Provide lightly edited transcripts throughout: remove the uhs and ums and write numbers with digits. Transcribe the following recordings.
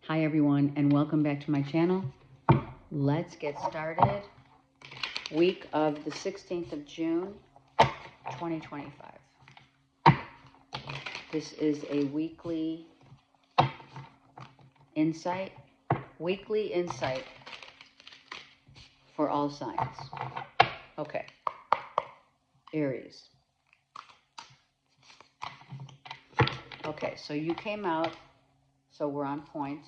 Hi everyone, and welcome back to my channel. Let's get started. Week of the 16th of June, 2025. This is a weekly insight for all signs. Okay, Aries. Okay, so you came out, so we're on point.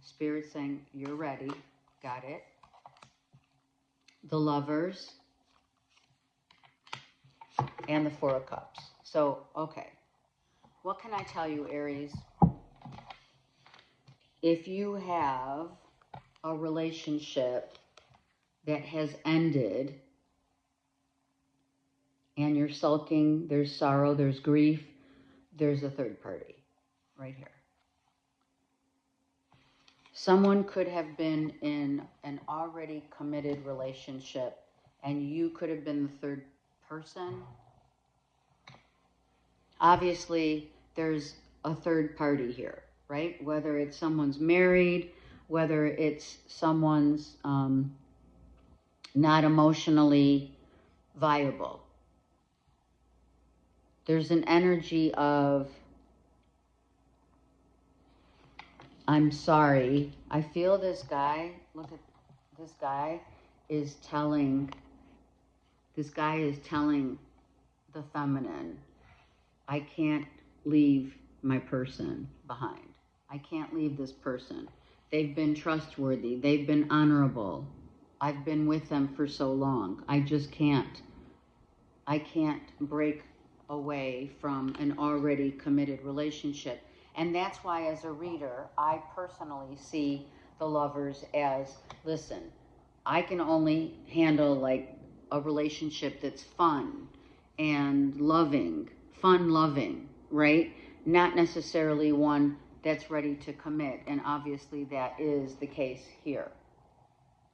Spirit saying you're ready. Got it. The Lovers and the Four of Cups. So, okay. What can I tell you, Aries? If you have a relationship that has ended and you're sulking, there's sorrow, there's grief, there's a third party right here. Someone could have been in an already committed relationship and you could have been the third person. Obviously, there's a third party here, right? Whether it's someone's married, whether it's someone's not emotionally viable. There's an energy of, I'm sorry. I feel this guy, look at this guy is telling the feminine, I can't leave my person behind. I can't leave this person. They've been trustworthy. They've been honorable. I've been with them for so long. I just can't. I can't break away from an already committed relationship. And that's why, as a reader, I personally see the Lovers as, listen, I can only handle like a relationship that's fun and loving, fun-loving, right? Not necessarily one that's ready to commit. And obviously that is the case here,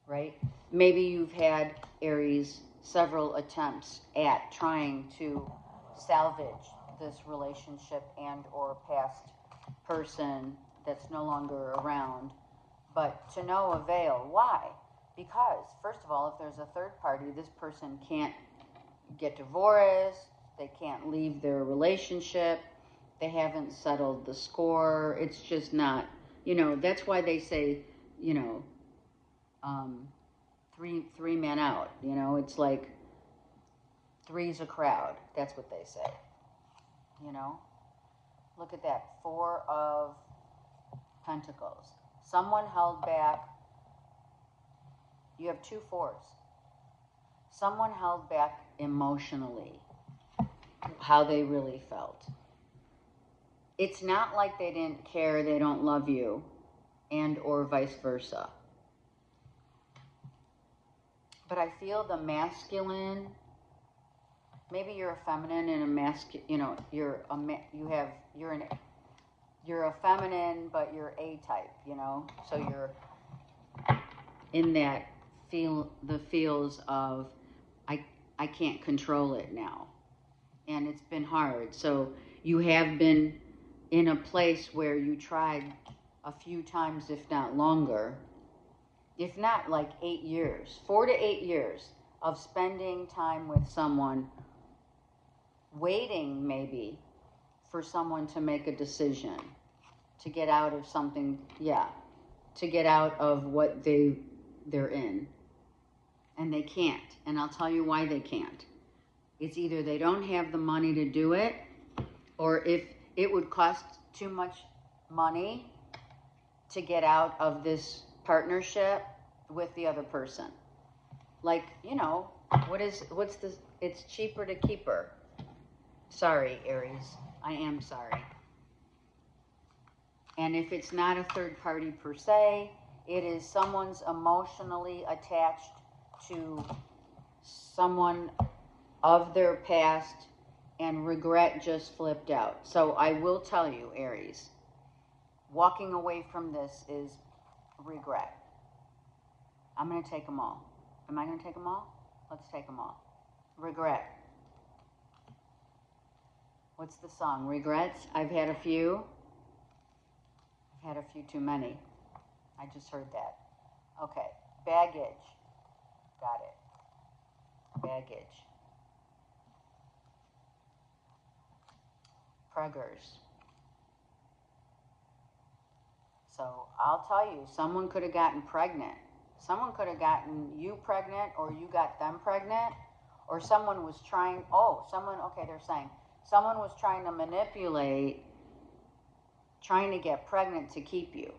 right? Maybe you've had, Aries, several attempts at trying to salvage this relationship and or past person that's no longer around, but to no avail. Why? Because, first of all, if there's a third party, this person can't get divorced, they can't leave their relationship, they haven't settled the score, it's just not, that's why they say, three men out, it's like three's a crowd, that's what they say, Look at that, Four of Pentacles. Someone held back. You have two fours. Someone held back emotionally how they really felt. It's not like they didn't care, they don't love you, and or vice versa. But I feel the masculine, maybe you're a feminine and a masculine, you're a feminine, but you're A-type, so you're in that the feels of, I can't control it now. And it's been hard. So you have been in a place where you tried a few times, if not longer, if not like 8 years, 4 to 8 years of spending time with someone, waiting maybe for someone to make a decision, to get out of something, to get out of what they're in. And they can't. And I'll tell you why they can't. It's either they don't have the money to do it, or if it would cost too much money to get out of this partnership with the other person. Like, what's this? It's cheaper to keep her. Sorry, Aries. I am sorry. And if it's not a third party per se, it is someone's emotionally attached to someone of their past and regret just flipped out. So I will tell you, Aries, walking away from this is regret. I'm going to take them all. Am I going to take them all? Let's take them all. Regret. What's the song? Regrets? I've had a few. I've had a few too many. I just heard that. Okay. Baggage. Got it. Baggage. Preggers. So I'll tell you, someone could have gotten pregnant. Someone could have gotten you pregnant, or you got them pregnant, or someone was trying, they're saying someone was trying to manipulate, trying to get pregnant to keep you.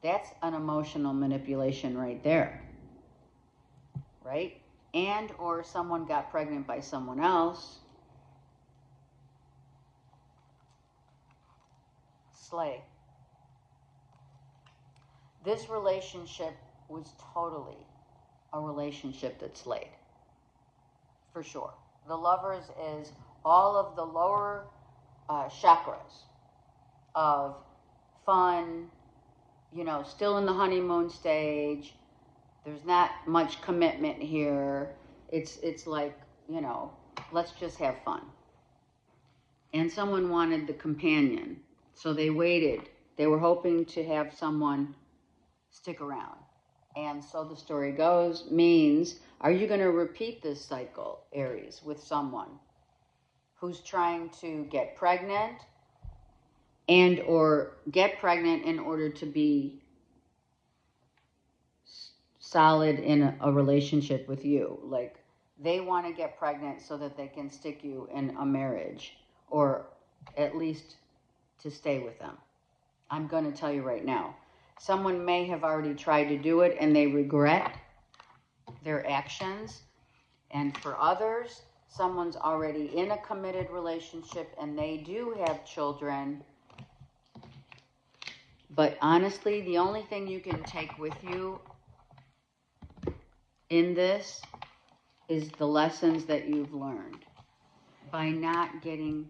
That's an emotional manipulation right there, right? And or someone got pregnant by someone else. Slay. This relationship was totally a relationship that slayed, for sure. The Lovers is all of the lower chakras of fun, still in the honeymoon stage. There's not much commitment here. It's like, let's just have fun. And someone wanted the companion, so they waited. They were hoping to have someone stick around. And so the story means, are you going to repeat this cycle, Aries, with someone who's trying to get pregnant and or get pregnant in order to be solid in a relationship with you? Like, they want to get pregnant so that they can stick you in a marriage, or at least to stay with them. I'm going to tell you right now. Someone may have already tried to do it and they regret their actions. And for others, someone's already in a committed relationship and they do have children. But honestly, the only thing you can take with you in this is the lessons that you've learned by not getting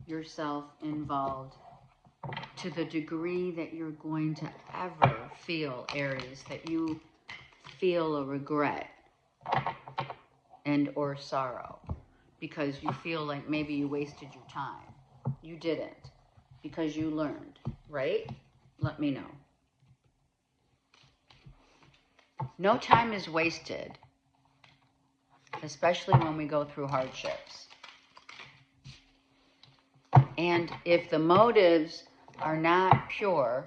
yourself involved to the degree that you're going to ever feel, Aries, that you feel a regret and or sorrow because you feel like maybe you wasted your time. You didn't, because you learned, right? Let me know. No time is wasted, especially when we go through hardships. And if the motives are not pure,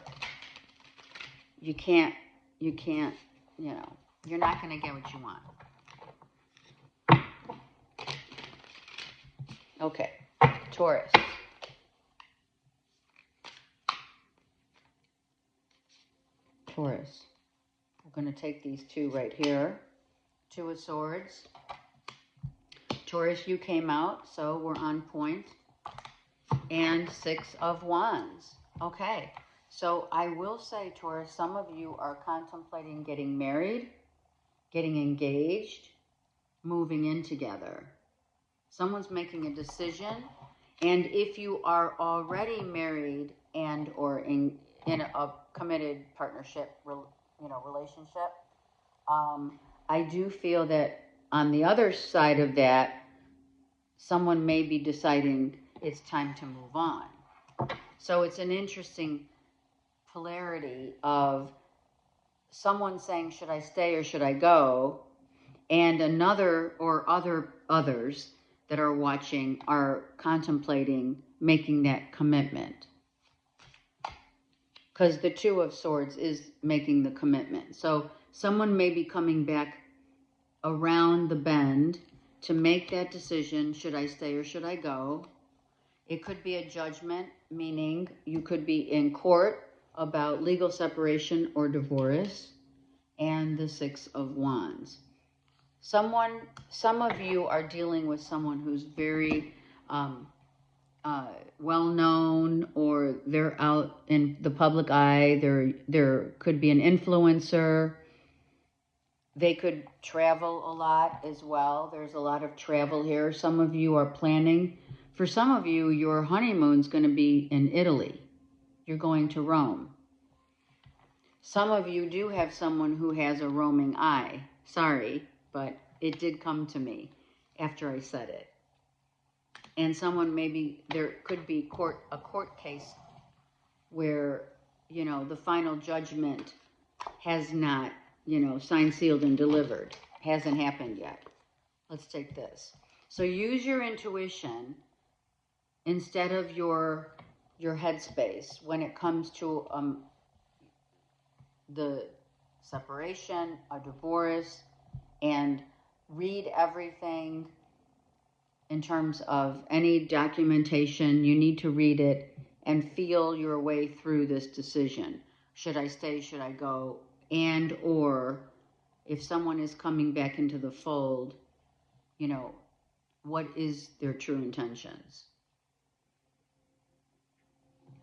you can't, you're not going to get what you want. Okay, Taurus. Taurus. We're going to take these two right here. Two of Swords. Taurus, you came out, so we're on point. And Six of Wands. Okay, so I will say, Taurus, some of you are contemplating getting married, getting engaged, moving in together. Someone's making a decision, and if you are already married and or in a committed partnership, relationship, I do feel that on the other side of that, someone may be deciding it's time to move on. So it's an interesting polarity of someone saying, should I stay or should I go? And another or others that are watching are contemplating making that commitment. Because the Two of Swords is making the commitment. So someone may be coming back around the bend to make that decision, should I stay or should I go? It could be a judgment, meaning you could be in court about legal separation or divorce, and the Six of Wands. Some of you are dealing with someone who's very well-known, or they're out in the public eye. There could be an influencer. They could travel a lot as well. There's a lot of travel here. Some of you are planning. For some of you, your honeymoon's going to be in Italy. You're going to Rome. Some of you do have someone who has a roaming eye. Sorry, but it did come to me after I said it. And someone there could be a court case where you know, the final judgment has not, you know, signed, sealed, and delivered. Hasn't happened yet. Let's take this. So use your intuition instead of your headspace when it comes to the separation, a divorce, and read everything in terms of any documentation. You need to read it and feel your way through this decision. Should I stay? Should I go? And or if someone is coming back into the fold, you know, what is their true intentions?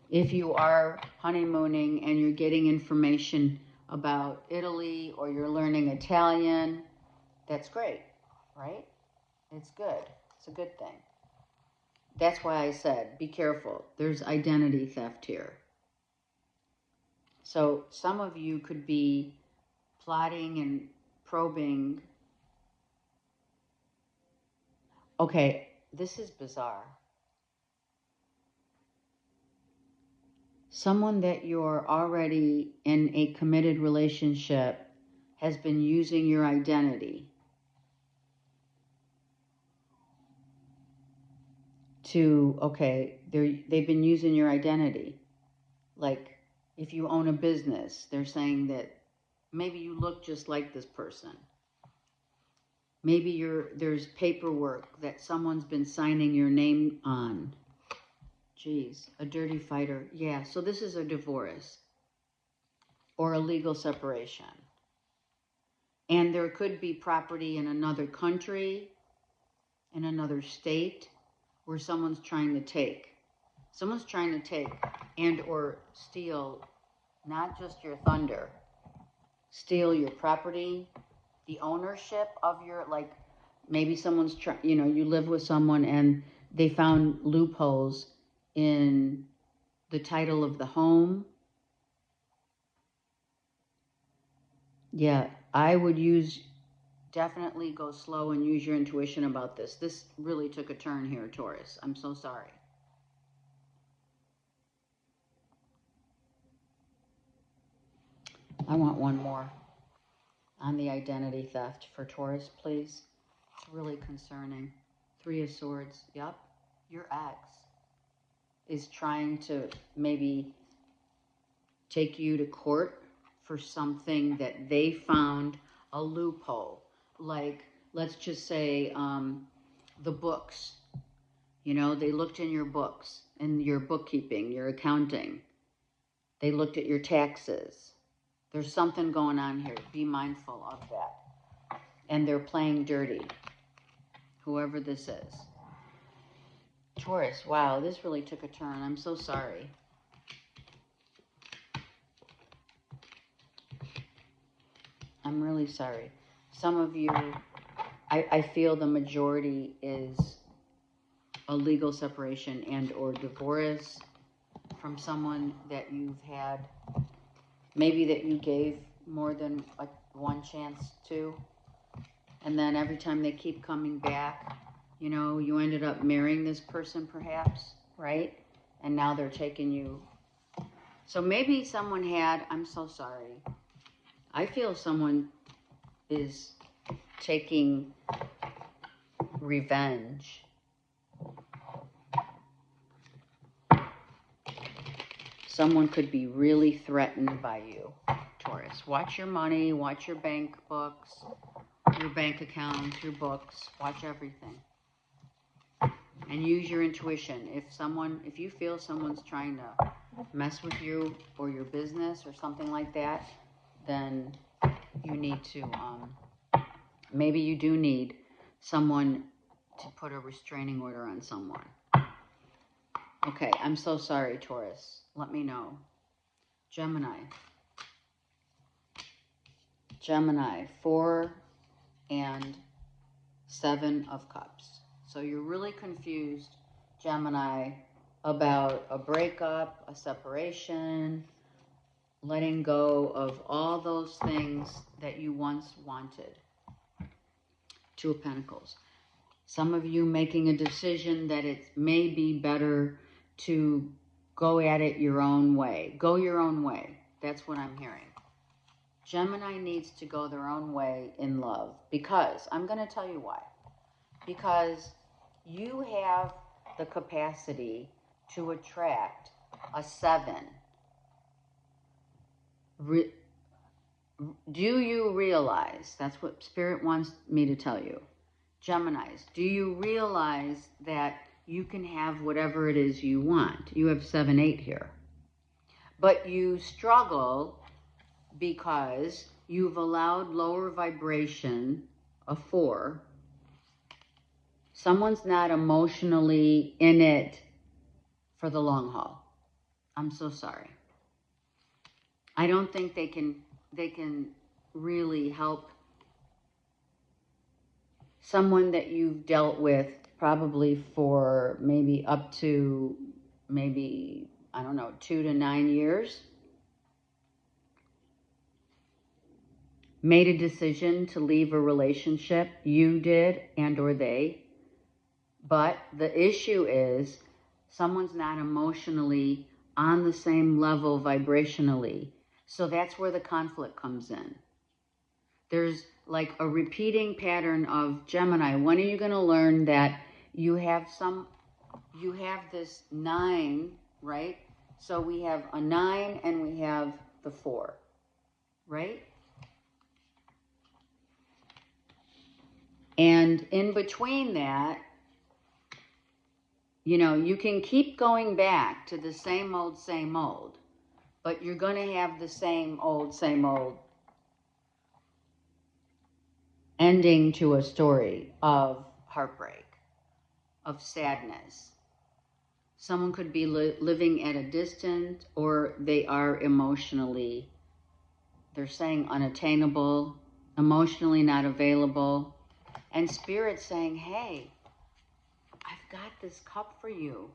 If you are honeymooning and you're getting information about Italy or you're learning Italian, that's great, right? It's good. It's a good thing. That's why I said, be careful. There's identity theft here. So some of you could be plotting and probing. Okay, this is bizarre. Someone that you're already in a committed relationship has been using your identity to, okay, they've been using your identity. Like, if you own a business, they're saying that maybe you look just like this person. Maybe there's paperwork that someone's been signing your name on. Geez, a dirty fighter. Yeah, so this is a divorce or a legal separation. And there could be property in another country, in another state, where someone's trying to take. Someone's trying to take and or steal not just your thunder, steal your property, the ownership of your, like, maybe someone's trying, you know, you live with someone and they found loopholes in the title of the home. Yeah, I would definitely go slow and use your intuition about this. This really took a turn here, Taurus. I'm so sorry. I want one more on the identity theft for Taurus, please. It's really concerning. 3 of Swords. Yep. Your ex is trying to maybe take you to court for something that they found a loophole. Like, let's just say the books. You know, they looked in your books, in your bookkeeping, your accounting. They looked at your taxes. There's something going on here. Be mindful of that. And they're playing dirty, whoever this is. Taurus, wow, this really took a turn. I'm so sorry. I'm really sorry. Some of you, I feel the majority is a legal separation and or divorce from someone that you've had, maybe that you gave more than one chance to. And then every time they keep coming back, you know, you ended up marrying this person perhaps, right? And now they're taking you. So maybe someone had, I'm so sorry. I feel someone is taking revenge. Someone could be really threatened by you, Taurus. Watch your money, watch your bank books, your bank accounts, your books, watch everything. And use your intuition. If you feel someone's trying to mess with you or your business or something like that, then you need to, maybe you do need someone to put a restraining order on someone. Okay, I'm so sorry, Taurus. Let me know. Gemini. Gemini, 4 and 7 of Cups. So you're really confused, Gemini, about a breakup, a separation, letting go of all those things that you once wanted. 2 of Pentacles. Some of you making a decision that it may be better to go at it your own way. Go your own way. That's what I'm hearing. Gemini needs to go their own way in love, because I'm going to tell you why. Because you have the capacity to attract a 7. Do you realize, that's what Spirit wants me to tell you, Geminis, do you realize that you can have whatever it is you want? You have 7, 8 here. But you struggle because you've allowed lower vibration, a 4. Someone's not emotionally in it for the long haul. I'm so sorry. I don't think they can really help someone that you've dealt with probably for maybe up to maybe, I don't know, 2 to 9 years. Made a decision to leave a relationship, you did and or they. But the issue is someone's not emotionally on the same level vibrationally. So that's where the conflict comes in. There's like a repeating pattern of Gemini. When are you going to learn that you have this 9, right? So we have a 9 and we have the 4, right? And in between that, you know, you can keep going back to the same old, but you're going to have the same old ending to a story of heartbreak, of sadness. Someone could be living at a distance, or they are emotionally, they're saying unattainable, emotionally not available. And Spirit's saying, hey, I've got this cup for you.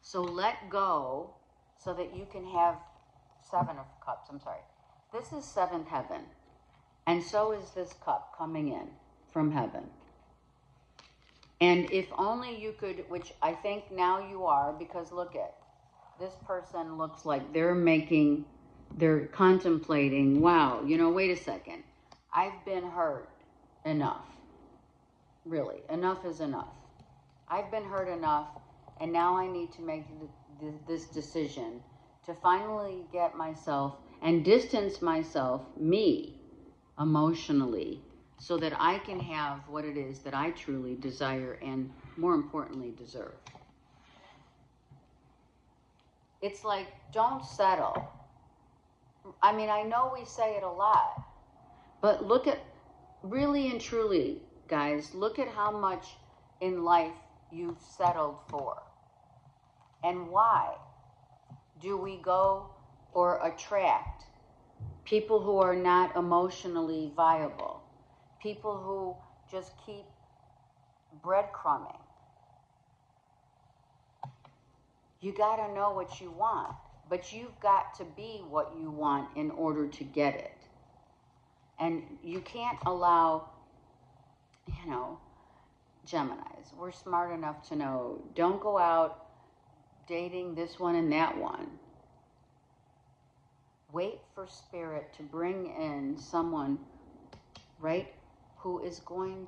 So let go so that you can have 7 of cups. I'm sorry. This is 7th heaven. And so is this cup coming in from heaven. And if only you could, which I think now you are, because look at, this person looks like they're contemplating, wow, you know, wait a second. I've been hurt enough. Really, enough is enough. I've been hurt enough, and now I need to make this decision to finally get myself and distance myself, me, emotionally, so that I can have what it is that I truly desire and, more importantly, deserve. It's like, don't settle. I mean, I know we say it a lot, but look at, really and truly, guys, look at how much in life you've settled for. And why do we go or attract people who are not emotionally viable? People who just keep breadcrumbing. You got to know what you want, but you've got to be what you want in order to get it. And you can't allow, you know, Geminis, we're smart enough to know, don't go out dating this one and that one. Wait for Spirit to bring in someone, right, who is going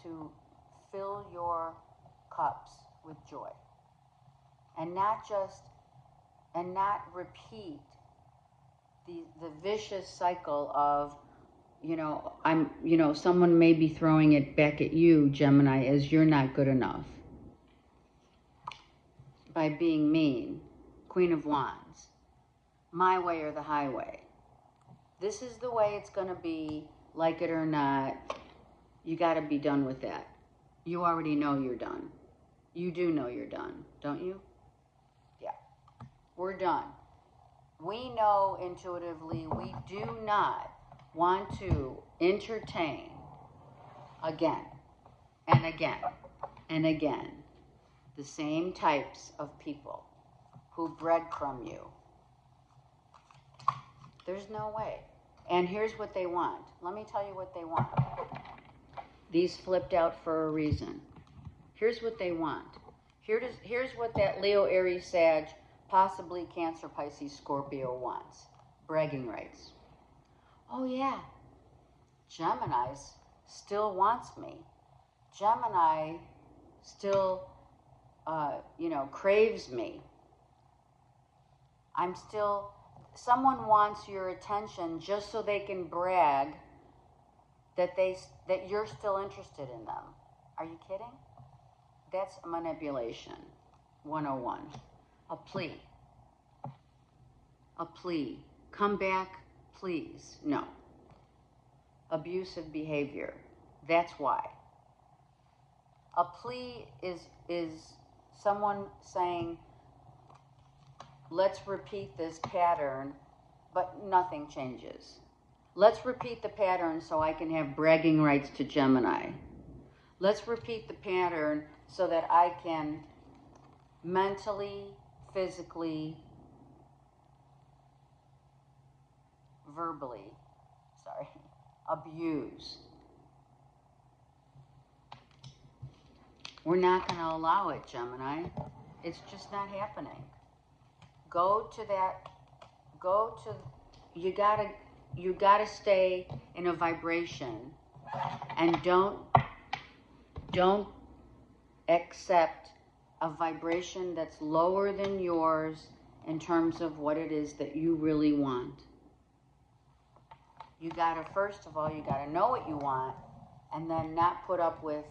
to fill your cups with joy. And not repeat the vicious cycle of, someone may be throwing it back at you, Gemini, as you're not good enough. By being mean. Queen of Wands. My way or the highway. This is the way it's going to be, like it or not. You got to be done with that. You already know you're done. You do know you're done, don't you? Yeah. We're done. We know intuitively we do not want to entertain again and again and again the same types of people who breadcrumb you. There's no way. And here's what they want. Let me tell you what they want. These flipped out for a reason. Here's what they want. Here's what that Leo, Aries, Sag possibly Cancer, Pisces, Scorpio wants. Bragging rights. Oh yeah, Gemini still wants me. Gemini still, craves me. Someone wants your attention just so they can brag that you're still interested in them. Are you kidding? That's manipulation 101. A plea. A plea. Come back, please. No. Abusive behavior. That's why. A plea is someone saying, let's repeat this pattern, but nothing changes. Let's repeat the pattern so I can have bragging rights to Gemini. Let's repeat the pattern so that I can mentally, physically, verbally, abuse. We're not going to allow it, Gemini. It's just not happening. You gotta stay in a vibration, and don't accept a vibration that's lower than yours in terms of what it is that you really want. You gotta, first of all, you gotta know what you want, and then not put up with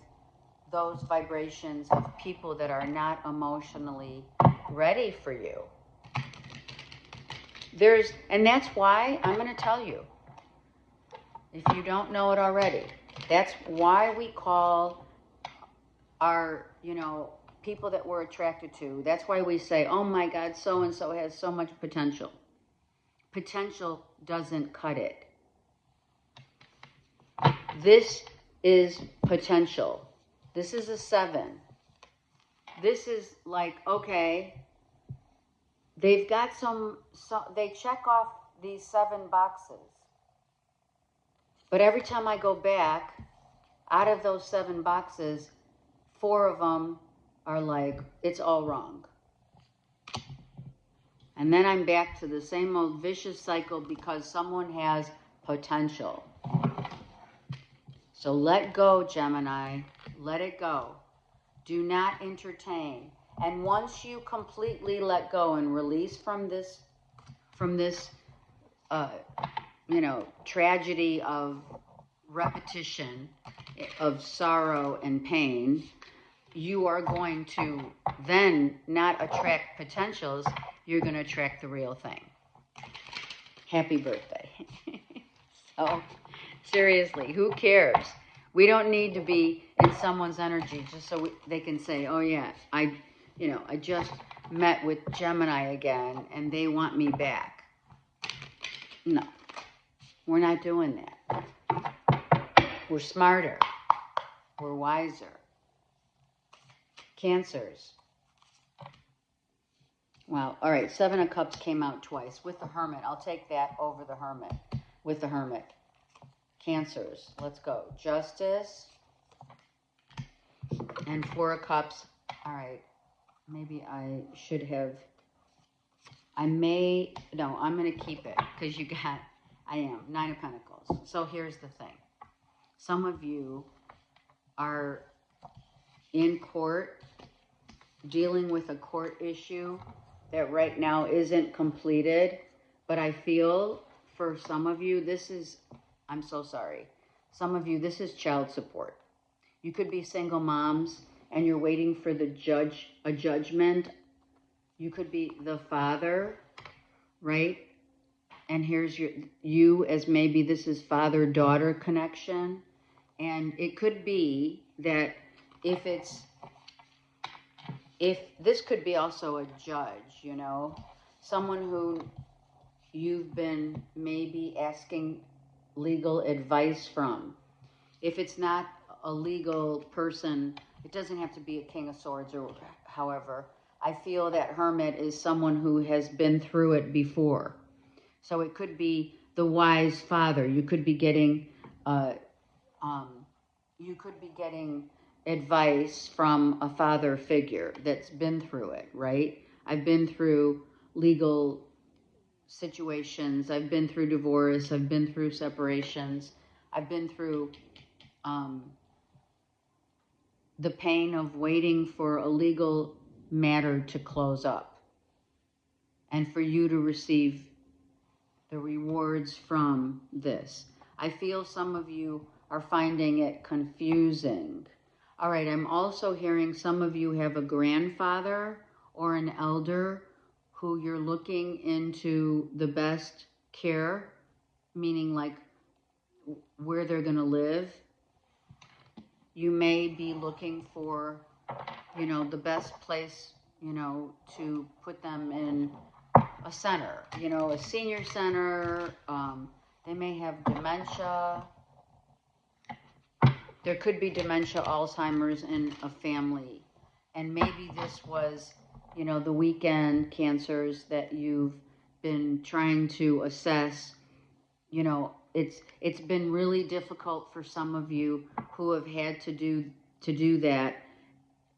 those vibrations of people that are not emotionally ready for you. And that's why I'm going to tell you, if you don't know it already, that's why we call our, people that we're attracted to, that's why we say, oh my God, so-and-so has so much potential. Potential doesn't cut it. This is potential. This is a 7. This is like, okay, they've got they check off these 7 boxes. But every time I go back, out of those 7 boxes, 4 of them are like, it's all wrong. And then I'm back to the same old vicious cycle because someone has potential. So let go, Gemini. Let it go. Do not entertain. And once you completely let go and release from this tragedy of repetition, of sorrow and pain, you are going to then not attract potentials. You're going to attract the real thing. Happy birthday. So, seriously, who cares? We don't need to be in someone's energy just so they can say, oh yeah, I just met with Gemini again and they want me back. No, we're not doing that. We're smarter. We're wiser. Cancers. Wow. All right. 7 of Cups came out twice with the Hermit. I'll take that over the Hermit. With the Hermit. Cancers. Let's go. Justice. And 4 of Cups. All right. Maybe I should have. I'm going to keep it because I am 9 of Pentacles. So here's the thing. Some of you are in court, dealing with a court issue that right now isn't completed. But I feel for some of you, I'm so sorry. Some of you, this is child support. You could be single moms and you're waiting for a judgment. You could be the father, right? And here's you as maybe this is father-daughter connection. And it could be that if this could be also a judge, someone who you've been maybe asking legal advice from. If it's not a legal person, it doesn't have to be a King of Swords or however. I feel that Hermit is someone who has been through it before. So it could be the wise father. You could be getting advice from a father figure that's been through it, right? I've been through legal situations. I've been through divorce. I've been through separations. I've been through the pain of waiting for a legal matter to close up and for you to receive the rewards from this. I feel some of you are finding it confusing. All right, I'm also hearing some of you have a grandfather or an elder who you're looking into the best care, meaning like where they're going to live. You may be looking for, the best place, to put them in a center, a senior center. They may have dementia. There could be dementia, Alzheimer's in a family. And maybe this was, the weekend cancers that you've been trying to assess. It's been really difficult for some of you who have had to do that,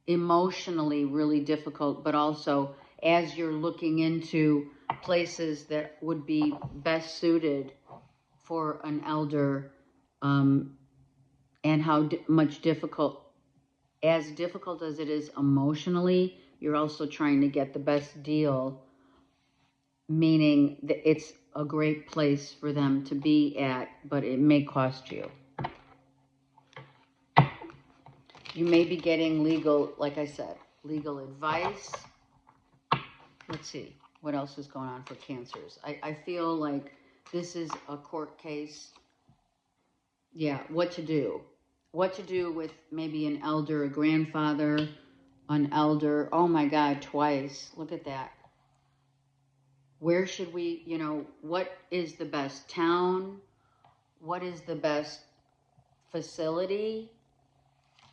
emotionally really difficult, but also as you're looking into places that would be best suited for an elder, and how much as difficult as it is emotionally, you're also trying to get the best deal, meaning that it's a great place for them to be at, but it may cost you. You may be getting legal, like I said, legal advice. Let's see, what else is going on for cancers? I feel like this is a court case. Yeah, what to do. What to do with maybe an elder, a grandfather, an elder. Oh my God, twice. Look at that. Where should we, what is the best town? What is the best facility?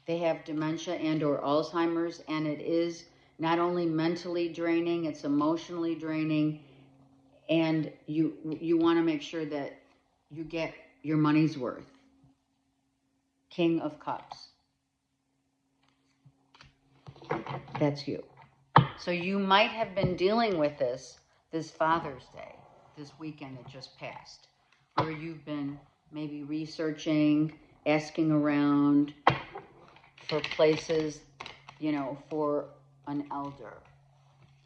They have dementia and or Alzheimer's, and it is not only mentally draining, it's emotionally draining, and you want to make sure that you get your money's worth. King of Cups. That's you. So you might have been dealing with this Father's Day, this weekend that just passed, where you've been maybe researching, asking around for places, for an elder.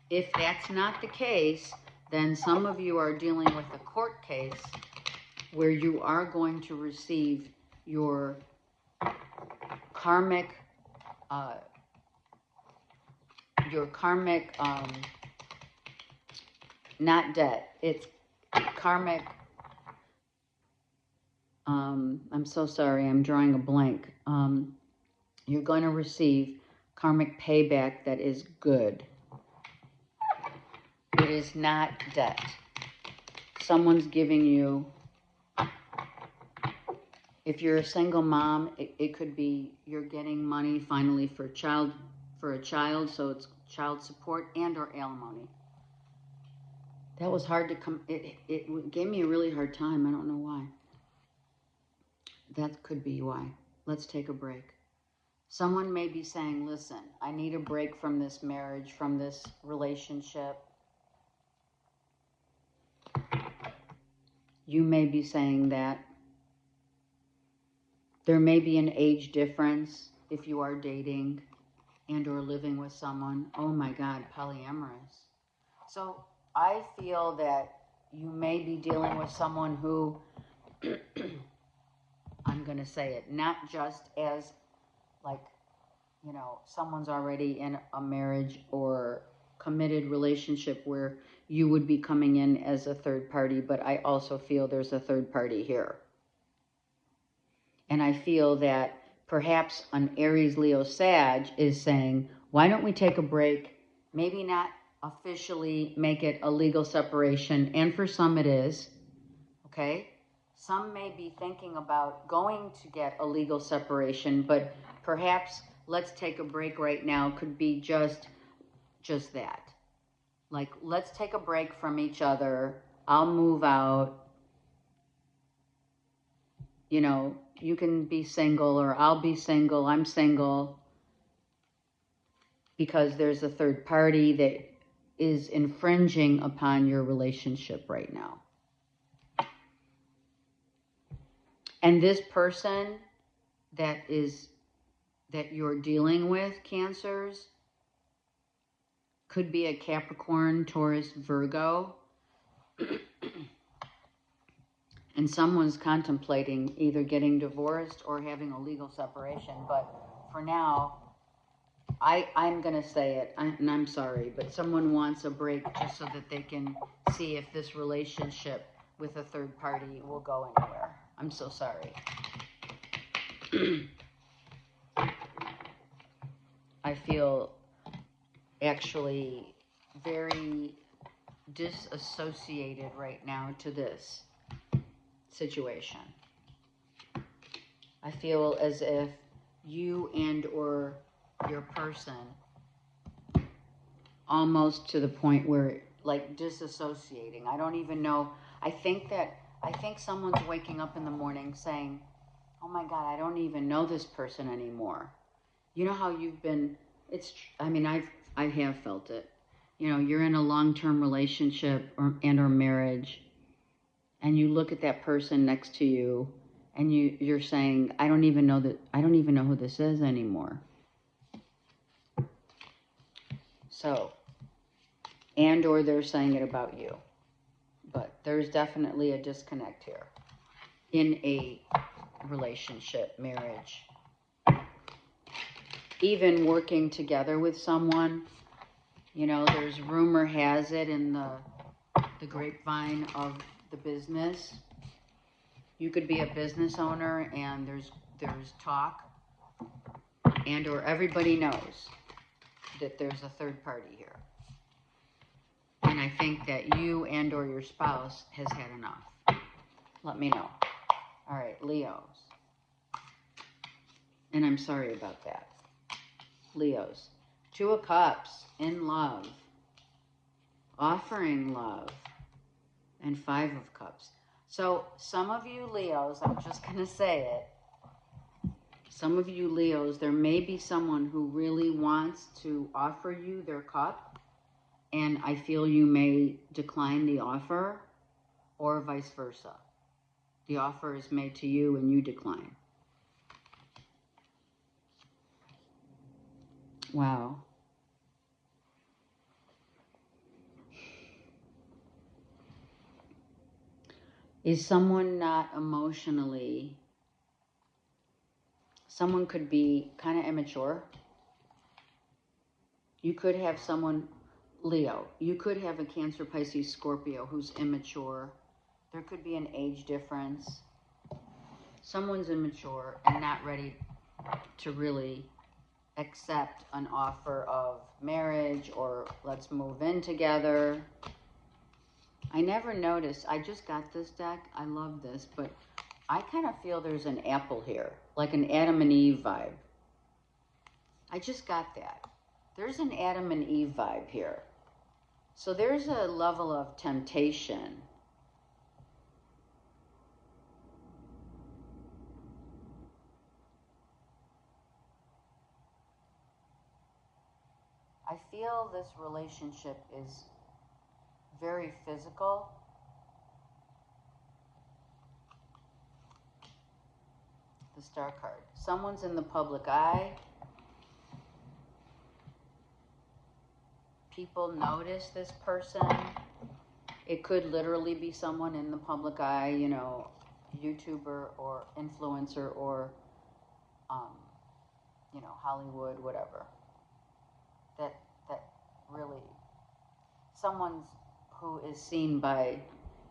If that's not the case, then some of you are dealing with a court case where you are going to receive your karmic, not debt, it's karmic, I'm so sorry, I'm drawing a blank. You're going to receive karmic payback that is good. It is not debt. Someone's giving you, if you're a single mom, it could be you're getting money finally for a child, so it's child support and or alimony. That was hard to come, it gave me a really hard time. I don't know why. That could be why. Let's take a break. Someone may be saying, listen, I need a break from this marriage, from this relationship. You may be saying that. There may be an age difference if you are dating and or living with someone. Oh my God, polyamorous. So I feel that you may be dealing with someone who, I'm going to say it, not just as like, someone's already in a marriage or committed relationship where you would be coming in as a third party, but I also feel there's a third party here. And I feel that perhaps an Aries, Leo, Sag is saying, why don't we take a break? Maybe not officially make it a legal separation. And for some it is, okay? Some may be thinking about going to get a legal separation, but perhaps let's take a break right now could be just that. Like, let's take a break from each other. I'll move out. You can be single, or I'll be single. I'm single. Because there's a third party that is infringing upon your relationship right now. And this person that you're dealing with, Cancers, could be a Capricorn, Taurus, Virgo. And someone's contemplating either getting divorced or having a legal separation. But for now, I'm going to say it, and I'm sorry, but someone wants a break just so that they can see if this relationship with a third party will go anywhere. I'm so sorry. I feel actually very disassociated right now to this situation. I feel as if you and or your person almost to the point where like disassociating. I don't even know. I think someone's waking up in the morning saying, oh my God, I don't even know this person anymore. You know how you've been, I have felt it. You know, you're in a long-term relationship or marriage, and you look at that person next to you, and you're saying, I don't even know who this is anymore. So, and or they're saying it about you. But there's definitely a disconnect here in a relationship, marriage. Even working together with someone, you know, there's rumor has it in the grapevine of the business. You could be a business owner and there's talk and or everybody knows that there's a third party here. And I think that you and or your spouse has had enough. Let me know. All right, Leos. And I'm sorry about that. Leos. 2 of Cups, in love. Offering love. And 5 of Cups. So some of you Leos, I'm just going to say it. Some of you Leos, there may be someone who really wants to offer you their cup. And I feel you may decline the offer or vice versa. The offer is made to you and you decline. Wow. Is someone not emotionally, someone could be kind of immature. You could have someone, Leo, you could have a Cancer, Pisces, Scorpio who's immature. There could be an age difference. Someone's immature and not ready to really accept an offer of marriage or let's move in together. I never noticed. I just got this deck. I love this, but I kind of feel there's an apple here, like an Adam and Eve vibe. I just got that. There's an Adam and Eve vibe here. So there's a level of temptation. I feel this relationship is very physical. The Star card. Someone's in the public eye. People notice this person. It could literally be someone in the public eye, you know, YouTuber or influencer or, you know, Hollywood, whatever. That really, someone who is seen by,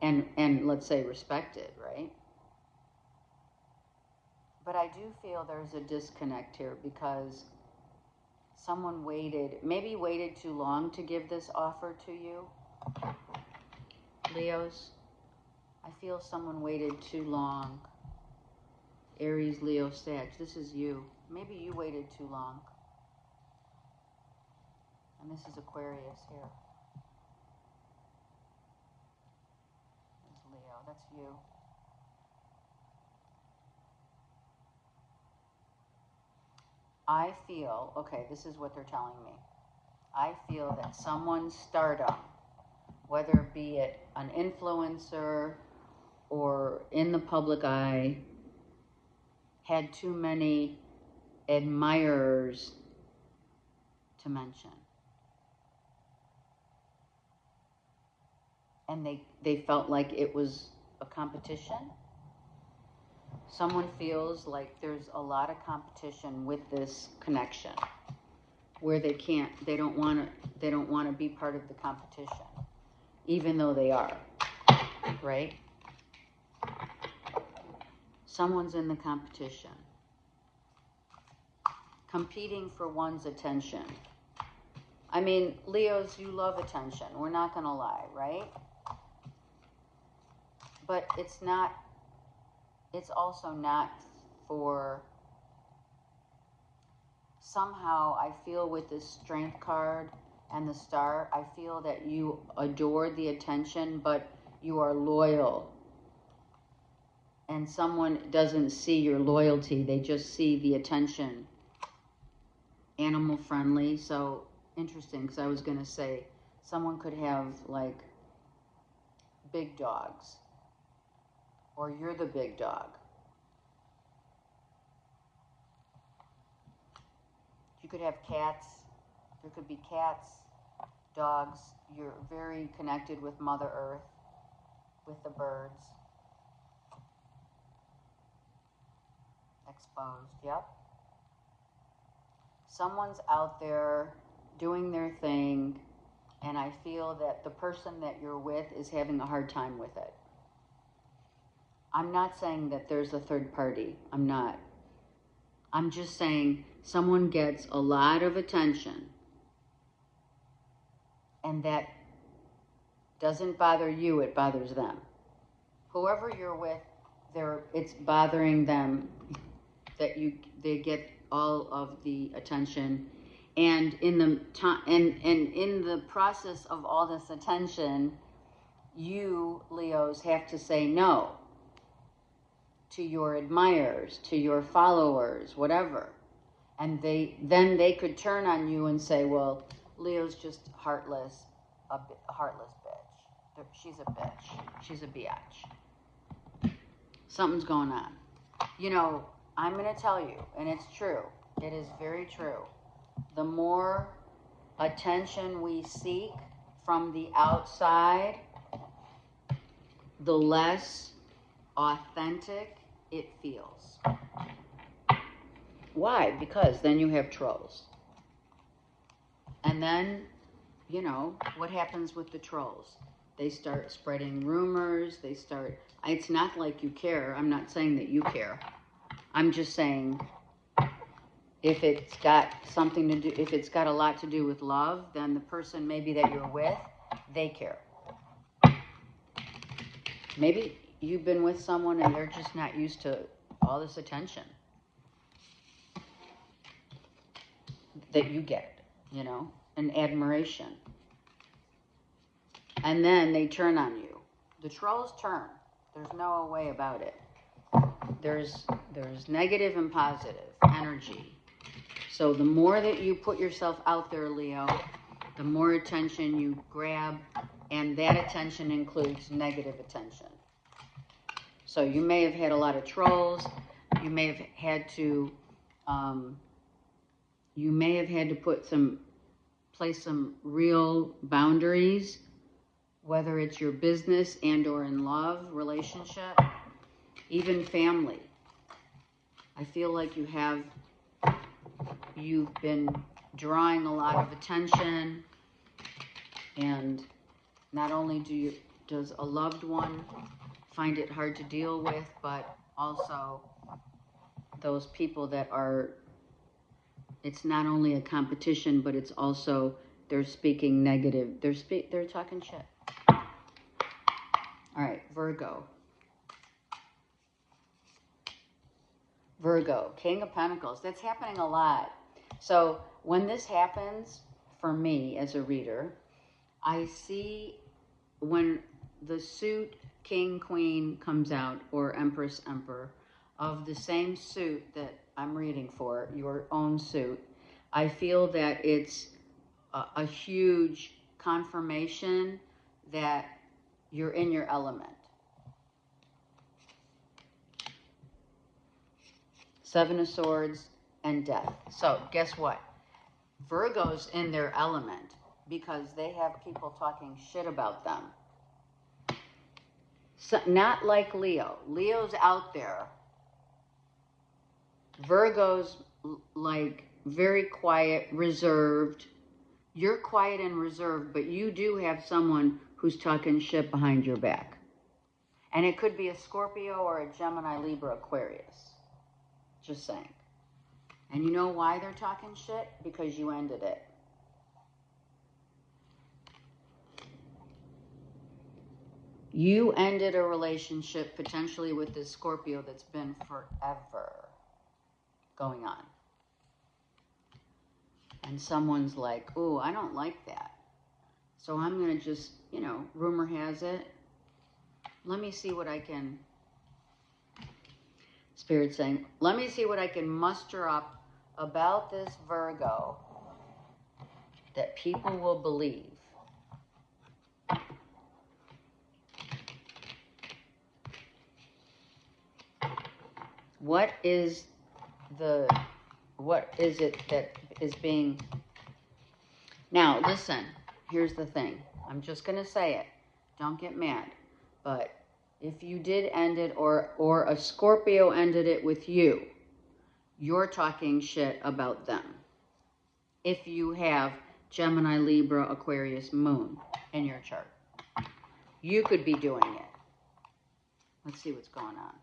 and let's say respected, right? But I do feel there's a disconnect here because someone maybe waited too long to give this offer to you. Leos, I feel someone waited too long. Aries, Leo, Sag, this is you. Maybe you waited too long. And this is Aquarius here. There's Leo, that's you. I feel, okay, this is what they're telling me. I feel that someone's stardom, whether be it an influencer or in the public eye, had too many admirers to mention. And they felt like it was a competition. Someone feels like there's a lot of competition with this connection, where they don't want to be part of the competition, even though they are, right? Someone's in the competition, competing for one's attention. I mean, Leos, you love attention. We're not going to lie, right? But it's also not for, somehow I feel with this strength card and the star, I feel that you adore the attention, but you are loyal. And someone doesn't see your loyalty, they just see the attention. Animal friendly, so interesting, because I was going to say someone could have like big dogs, or you're the big dog. You could have cats, there could be cats, dogs. You're very connected with Mother Earth, with the birds. Exposed, yep. Someone's out there doing their thing, and I feel that the person that you're with is having a hard time with it. I'm not saying that there's a third party. I'm not. I'm just saying someone gets a lot of attention, and that doesn't bother you, it bothers them. Whoever you're with, it's bothering them that they get all of the attention, and in the time and in the process of all this attention, you Leos have to say no to your admirers, to your followers, whatever. And then they could turn on you and say, well, Leo's just heartless, a heartless bitch. She's a bitch. She's a biatch. Something's going on. You know, I'm going to tell you, and it's true. It is very true. The more attention we seek from the outside, the less authentic it feels. Why? Because then you have trolls. And then, you know, what happens with the trolls? They start spreading rumors. It's not like you care. I'm not saying that you care. I'm just saying if it's got something to do, if it's got a lot to do with love, then the person maybe that you're with, they care. Maybe you've been with someone and they're just not used to all this attention that you get, you know, and admiration. And then they turn on you. The trolls turn. There's no way about it. There's negative and positive energy. So the more that you put yourself out there, Leo, the more attention you grab, and that attention includes negative attention. So you may have had a lot of trolls. You may have had to place some real boundaries, whether it's your business and or in love, relationship, even family. I feel like you've been drawing a lot of attention, and not only does a loved one find it hard to deal with, but also those people that are, it's not only a competition, but it's also, they're speaking negative. They're talking shit. All right, Virgo. Virgo, King of Pentacles. That's happening a lot. So when this happens, for me as a reader, I see when the suit King, Queen comes out, or Empress, Emperor, of the same suit that I'm reading for, your own suit, I feel that it's a huge confirmation that you're in your element. 7 of Swords and Death. So guess what? Virgo's in their element because they have people talking shit about them. So, not like Leo. Leo's out there. Virgo's like very quiet, reserved. You're quiet and reserved, but you do have someone who's talking shit behind your back. And it could be a Scorpio or a Gemini, Libra, Aquarius. Just saying. And you know why they're talking shit? Because you ended it. You ended a relationship potentially with this Scorpio that's been forever going on. And someone's like, ooh, I don't like that. So I'm going to just, you know, rumor has it. Let me see what I can, Spirit saying, let me see what I can muster up about this Virgo that people will believe. What is it that is being... Now, listen, here's the thing. I'm just going to say it. Don't get mad. But if you did end it or a Scorpio ended it with you, you're talking shit about them. If you have Gemini, Libra, Aquarius, Moon in your chart, you could be doing it. Let's see what's going on.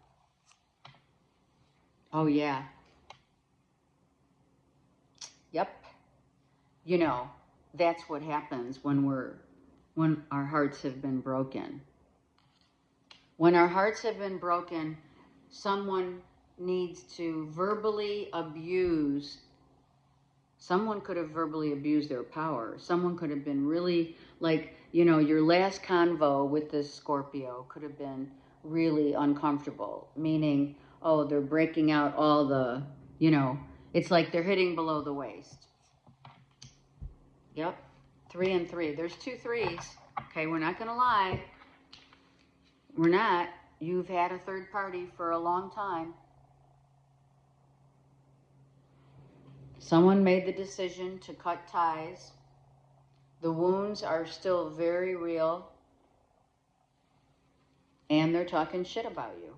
Oh, yeah. Yep. You know, that's what happens when our hearts have been broken. When our hearts have been broken, someone needs to verbally abuse. Someone could have verbally abused their power. Someone could have been really, like, you know, your last convo with this Scorpio could have been really uncomfortable. Meaning, oh, they're breaking out all the, you know, it's like they're hitting below the waist. Yep. 3 and 3. There's 2 3s. Okay, we're not going to lie. We're not. You've had a third party for a long time. Someone made the decision to cut ties. The wounds are still very real. And they're talking shit about you.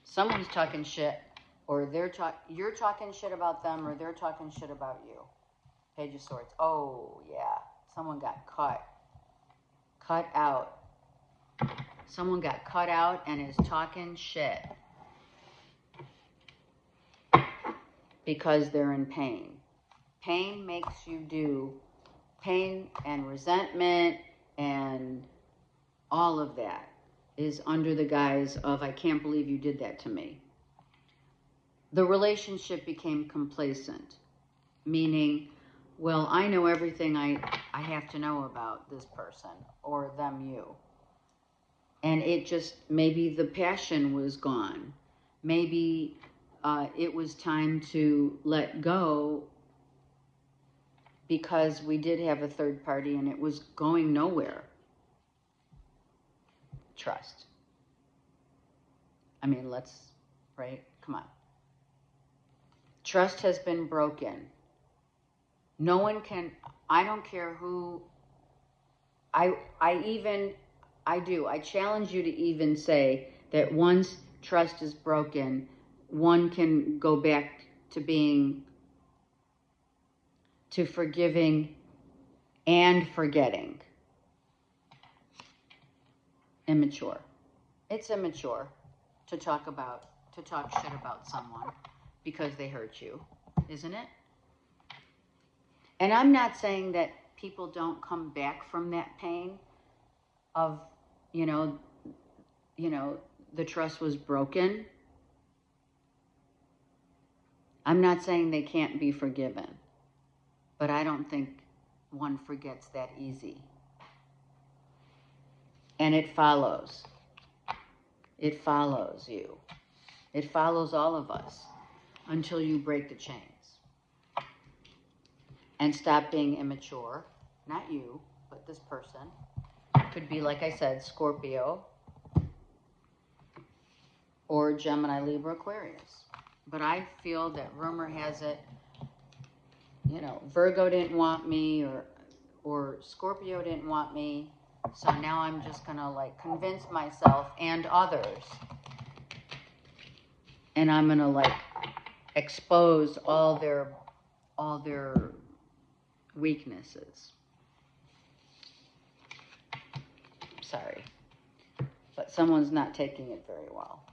Someone's talking shit, or you're talking shit about them, or they're talking shit about you. Page of Swords. Oh, yeah. Someone got cut. Cut out. Someone got cut out and is talking shit. Because they're in pain. Pain makes you do. Pain and resentment and all of that is under the guise of, I can't believe you did that to me. The relationship became complacent. Meaning, well, I know everything I have to know about this person or them, you. And it just, maybe the passion was gone. Maybe it was time to let go because we did have a third party and it was going nowhere. Trust. I mean, right? Come on. Trust has been broken. No one can, I don't care who, I challenge you to even say that once trust is broken, one can go back to forgiving and forgetting. Immature. It's immature to talk shit about someone because they hurt you, isn't it? And I'm not saying that people don't come back from that pain of, you know, the trust was broken. I'm not saying they can't be forgiven, but I don't think one forgets that easy. And it follows. It follows you. It follows all of us until you break the chains. and stop being immature. Not you, but this person. Could be, like I said, Scorpio or Gemini, Libra, Aquarius. But I feel that rumor has it, you know, Virgo didn't want me, or Scorpio didn't want me, so now I'm just gonna like convince myself and others, and I'm gonna like expose all their weaknesses. Sorry, but someone's not taking it very well,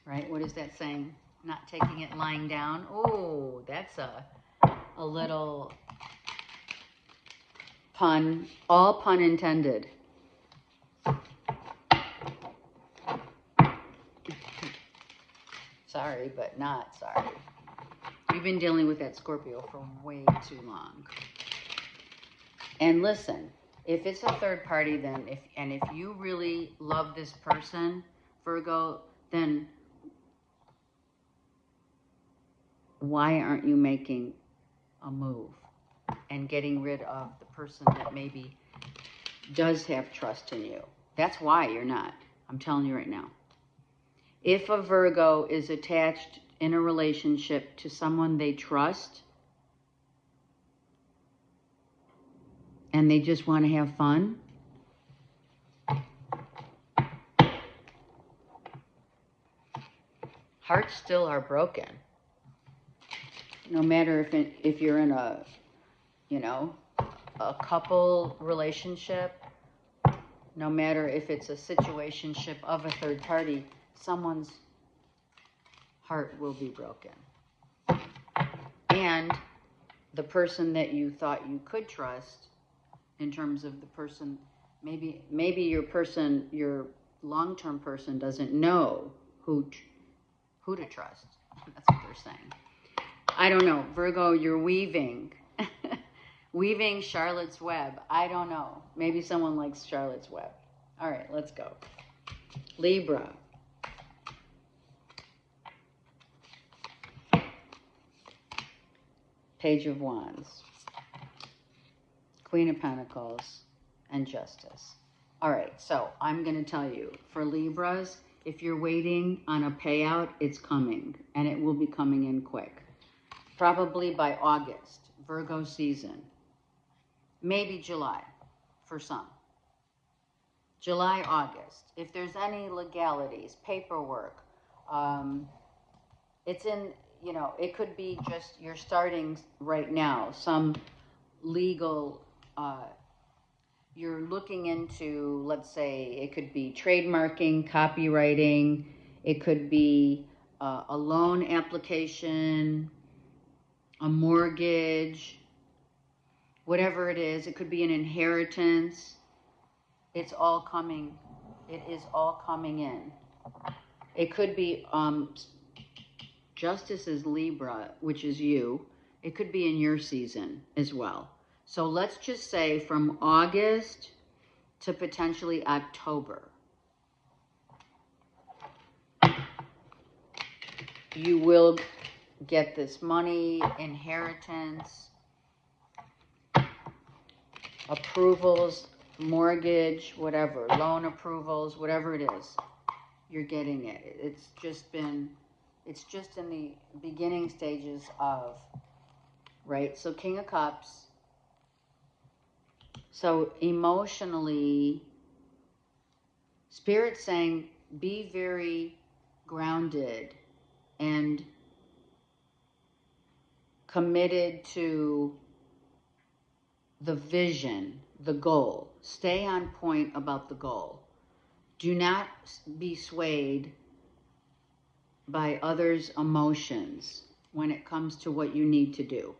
right? What is that saying? Not taking it lying down. Oh, that's a little pun, all pun intended. Sorry, but not sorry. We've been dealing with that Scorpio for way too long. And listen, if it's a third party, then if you really love this person, Virgo, then why aren't you making a move and getting rid of the person that maybe does have trust in you? That's why you're not. I'm telling you right now. If a Virgo is attached in a relationship to someone they trust and they just want to have fun, hearts still are broken. No matter if you're in a, you know, a couple relationship, no matter if it's a situationship of a third party, someone's heart will be broken. And the person that you thought you could trust, in terms of the person, maybe your long-term person doesn't know who to trust. That's what they're saying. I don't know. Virgo, you're weaving Charlotte's Web. I don't know. Maybe someone likes Charlotte's Web. All right, let's go. Libra. Page of Wands. Queen of Pentacles and Justice. All right, so I'm going to tell you, for Libras, if you're waiting on a payout, it's coming, and it will be coming in quick. Probably by August, Virgo season. Maybe July, for some. July, August. If there's any legalities, paperwork, it's in, you know, it could be just you're starting right now, some legal, you're looking into, let's say, it could be trademarking, copywriting, it could be a loan application, a mortgage, whatever it is. It could be an inheritance. It's all coming. It is all coming in. It could be Justice is Libra, which is you. It could be in your season as well. So let's just say from August to potentially October, you will get this money, inheritance, approvals, mortgage, whatever, loan approvals, whatever it is, you're getting it. It's just in the beginning stages of, right? So King of Cups. So emotionally, Spirit's saying be very grounded and committed to the vision, the goal. Stay on point about the goal. Do not be swayed by others' emotions when it comes to what you need to do.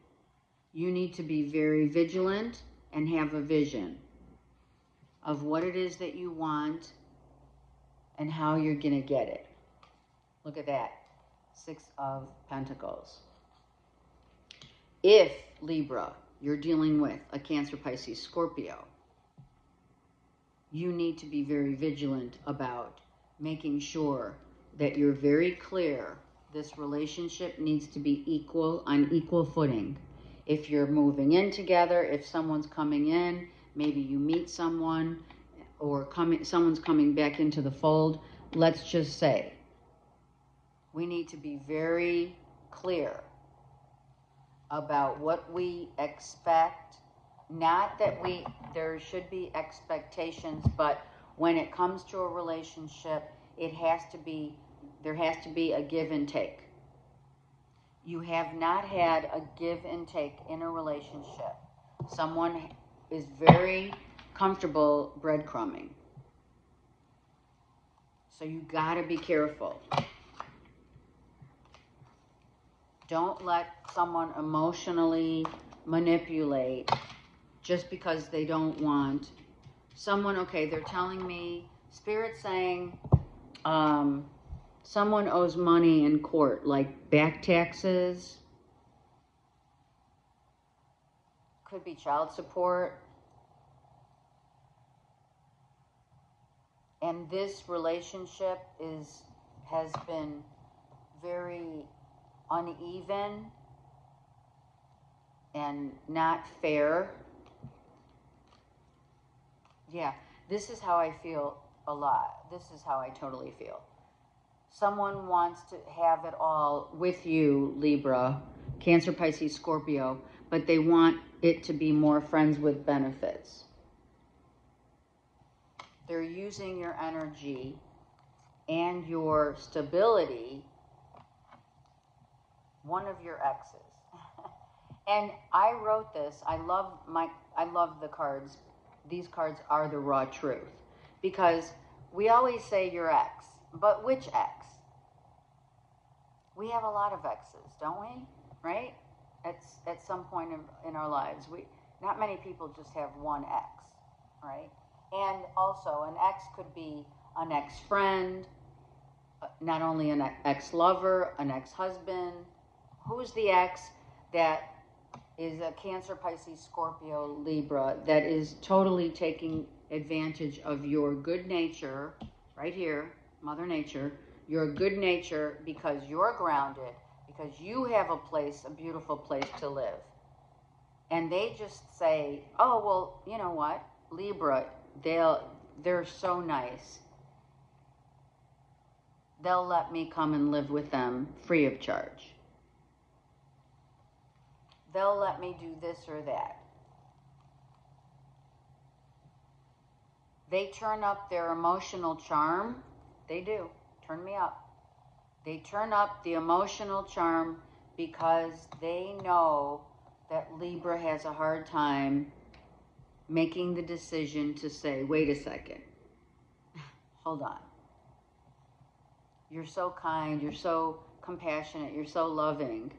You need to be very vigilant and have a vision of what it is that you want and how you're going to get it. Look at that. 6 of Pentacles. If, Libra, you're dealing with a Cancer, Pisces, Scorpio, you need to be very vigilant about making sure that you're very clear this relationship needs to be equal, on equal footing. if you're moving in together, if someone's coming in, maybe you meet someone, or someone's coming back into the fold. Let's just say we need to be very clear about what we expect. Not that there should be expectations, but when it comes to a relationship, there has to be a give and take. You have not had a give and take in a relationship. Someone is very comfortable breadcrumbing. So you gotta be careful. Don't let someone emotionally manipulate just because they don't want someone. Okay, they're telling me, Spirit's saying, someone owes money in court, like back taxes, could be child support. And this relationship has been very uneven and not fair. Yeah, this is how I feel a lot. This is how I totally feel. Someone wants to have it all with you, Libra, Cancer, Pisces, Scorpio, but they want it to be more friends with benefits. They're using your energy and your stability, one of your exes. And I wrote this. I love the cards. These cards are the raw truth. Because we always say your ex, but which ex? We have a lot of exes, don't we? Right? At some point in our lives. Not many people just have one ex, right? And also, an ex could be an ex-friend, not only an ex-lover, an ex-husband. Who's the ex that is a Cancer, Pisces, Scorpio, Libra, that is totally taking advantage of your good nature, right here, Mother Nature, your good nature, because you're grounded, because you have a beautiful place to live. And they just say, oh, well, you know what, Libra, they're so nice. They'll let me come and live with them free of charge. They'll let me do this or that. They turn up their emotional charm. They do. Turn me up. They turn up the emotional charm because they know that Libra has a hard time making the decision to say, wait a second, hold on. You're so kind, you're so compassionate, you're so loving.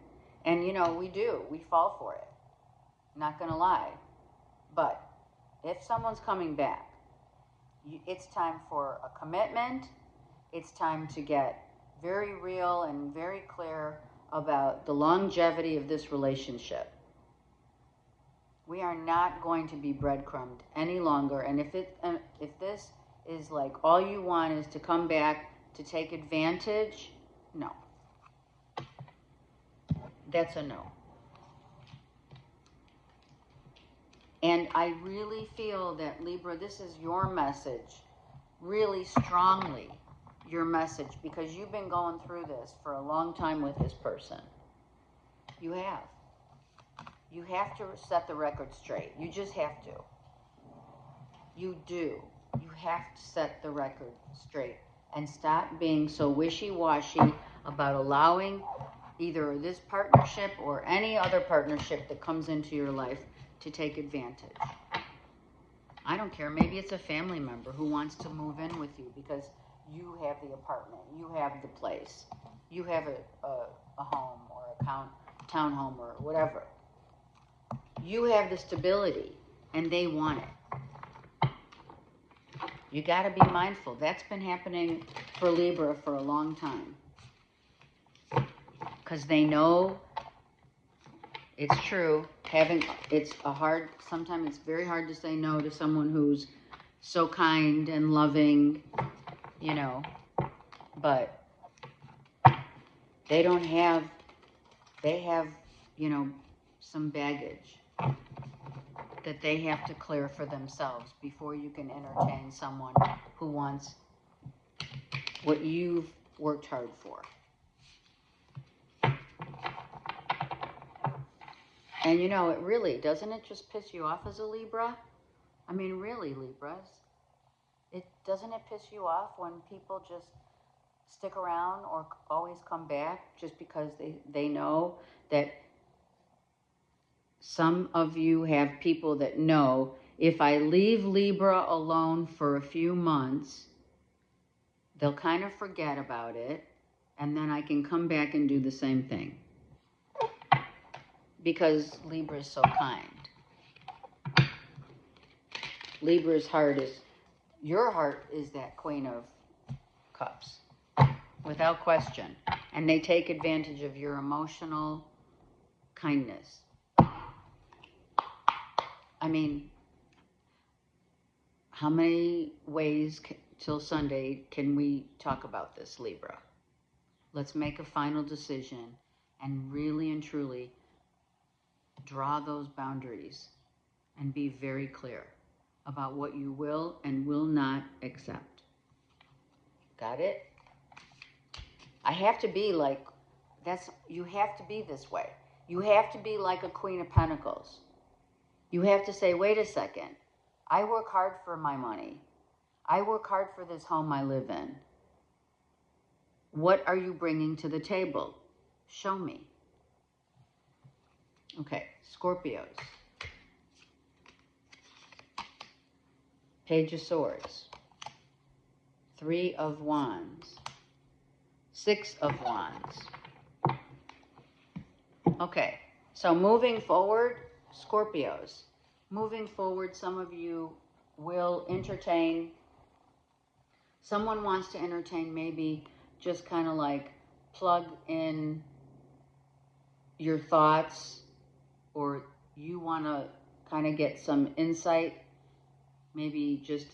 And we fall for it. Not gonna lie. But if someone's coming back, it's time for a commitment. It's time to get very real and very clear about the longevity of this relationship. We are not going to be breadcrumbed any longer. And if this is like all you want is to come back to take advantage, no. That's a no. And I really feel that, Libra, this is your message, really strongly your message, because you've been going through this for a long time with this person. You have. You have to set the record straight. You just have to. You do. You have to set the record straight and stop being so wishy-washy about allowing either this partnership or any other partnership that comes into your life to take advantage. I don't care. Maybe it's a family member who wants to move in with you because you have the apartment, you have the place, you have a home or a townhome or whatever. You have the stability, and they want it. You got to be mindful. That's been happening for Libra for a long time. Because they know it's true. Sometimes it's very hard to say no to someone who's so kind and loving, but they have, some baggage that they have to clear for themselves before you can entertain someone who wants what you've worked hard for. And you know, it really, doesn't it just piss you off as a Libra? I mean, really, Libras. Doesn't it piss you off when people just stick around or always come back just because they know that some of you have people that know if I leave Libra alone for a few months, they'll kind of forget about it, and then I can come back and do the same thing. Because Libra is so kind. Libra's heart is, your heart is that Queen of Cups, without question. And they take advantage of your emotional kindness. I mean, how many ways till Sunday can we talk about this, Libra? Let's make a final decision and really and truly draw those boundaries and be very clear about what you will and will not accept. Got it? I have to be like, you have to be this way. You have to be like a Queen of Pentacles. You have to say, wait a second, I work hard for my money. I work hard for this home I live in. What are you bringing to the table? Show me. Okay, Scorpios. Page of Swords. 3 of Wands. 6 of Wands. Okay, so moving forward, Scorpios. Moving forward, some of you will entertain. Someone wants to entertain, maybe just kind of like plug in your thoughts, or you want to kind of get some insight. Maybe just,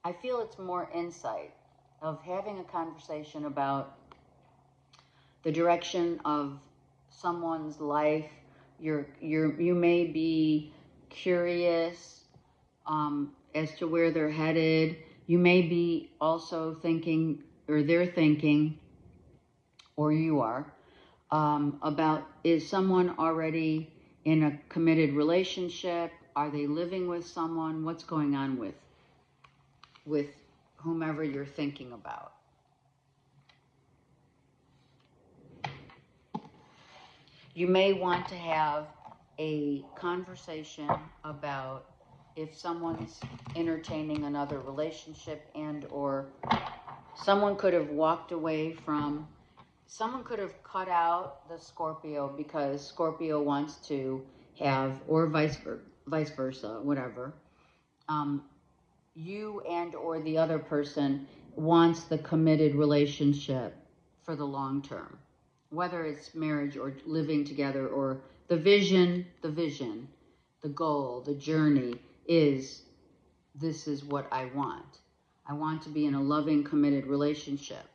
I feel it's more insight of having a conversation about the direction of someone's life. You may be curious as to where they're headed. You may be also thinking, or they're thinking, or you are, about, is someone already in a committed relationship? Are they living with someone? What's going on with whomever you're thinking about? You may want to have a conversation about if someone's entertaining another relationship, and or someone could have walked away from, someone could have cut out the Scorpio because Scorpio wants to have, or vice versa, whatever. You and or the other person wants the committed relationship for the long term, whether it's marriage or living together, or the vision, the goal, the journey is, this is what I want. I want to be in a loving, committed relationship,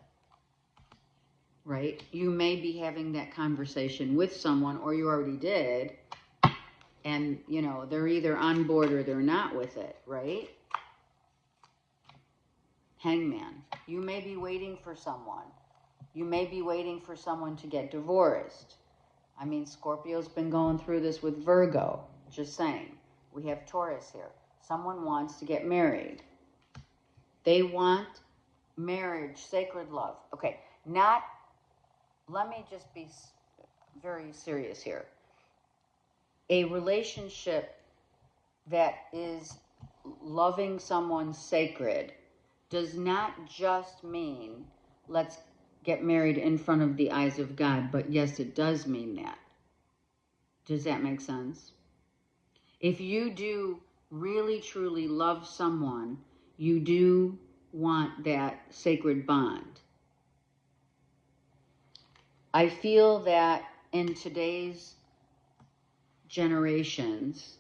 right? You may be having that conversation with someone, or you already did, and, you know, they're either on board or they're not with it, right? Hangman. You may be waiting for someone. You may be waiting for someone to get divorced. I mean, Scorpio's been going through this with Virgo. Just saying. We have Taurus here. Someone wants to get married. They want marriage, sacred love. Okay, let me just be very serious here. A relationship that is loving someone sacred does not just mean let's get married in front of the eyes of God, but yes, it does mean that. Does that make sense? If you do really, truly love someone, you do want that sacred bond. I feel that in today's generations,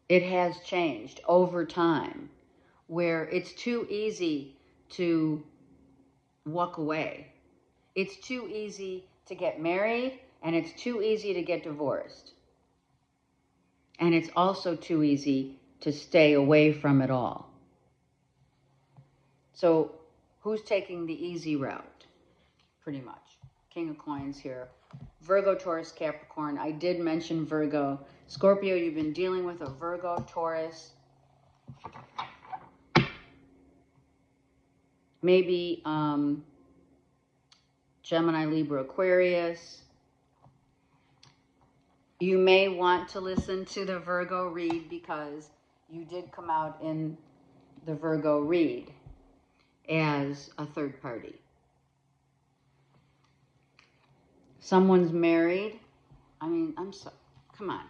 it has changed over time, where it's too easy to walk away. It's too easy to get married And it's too easy to get divorced. And it's also too easy to stay away from it all. So who's taking the easy route? Pretty much. King of Coins here. Virgo, Taurus, Capricorn. I did mention Virgo. Scorpio, you've been dealing with a Virgo, Taurus. Maybe Gemini, Libra, Aquarius. You may want to listen to the Virgo read because you did come out in the Virgo read as a third party. Someone's married. Come on.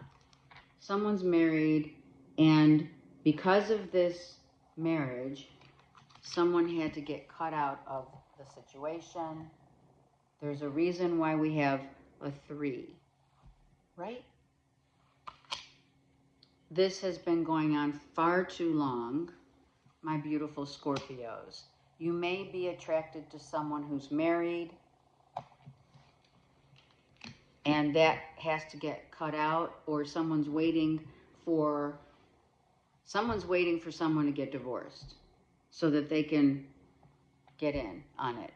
Someone's married, and because of this marriage, someone had to get cut out of the situation. There's a reason why we have a 3, right? This has been going on far too long, my beautiful Scorpios. You may be attracted to someone who's married, and that has to get cut out, or someone's waiting for someone to get divorced so that they can get in on it.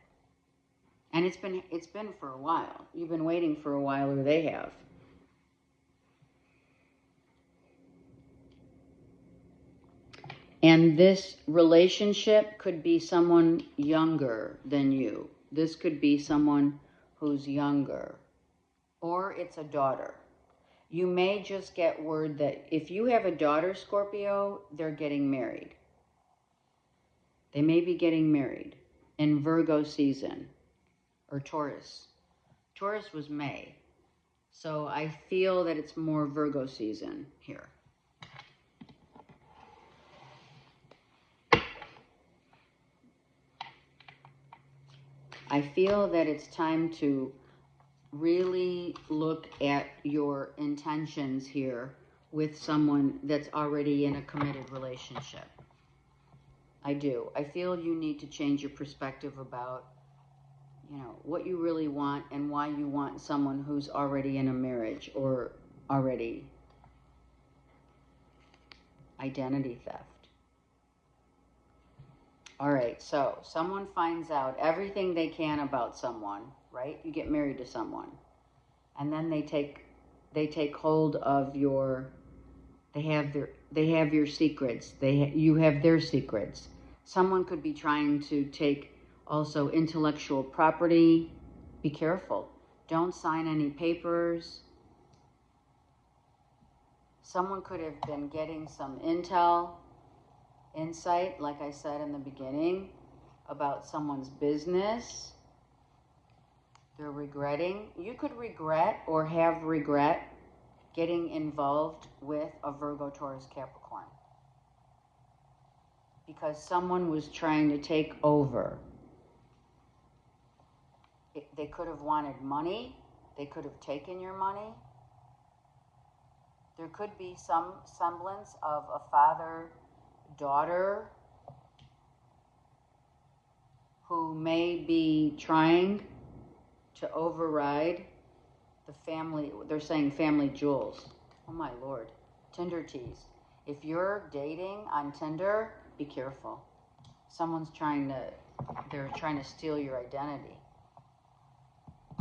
And it's been for a while. You've been waiting for a while, or they have. And this relationship could be someone younger than you. This could be someone who's younger. Or it's a daughter. You may just get word that if you have a daughter, Scorpio, they're getting married. They may be getting married in Virgo season. Or Taurus. Taurus was May. So I feel that it's more Virgo season here. I feel that it's time to really look at your intentions here with someone that's already in a committed relationship. I do. I feel you need to change your perspective about, what you really want and why you want someone who's already in a marriage or already identity theft. All right, so someone finds out everything they can about someone, right? You get married to someone, and then they take hold of they have your secrets. You have their secrets. Someone could be trying to take also intellectual property. Be careful. Don't sign any papers. Someone could have been getting some insight, like I said in the beginning, about someone's business. They're regretting. You could regret or have regret getting involved with a Virgo, Taurus, Capricorn, because someone was trying to take over. They could have wanted money. They could have taken your money. There could be some semblance of a father-daughter who may be trying to override the family. They're saying family jewels. Oh my Lord. Tinder tease. If you're dating on Tinder, be careful. They're trying to steal your identity.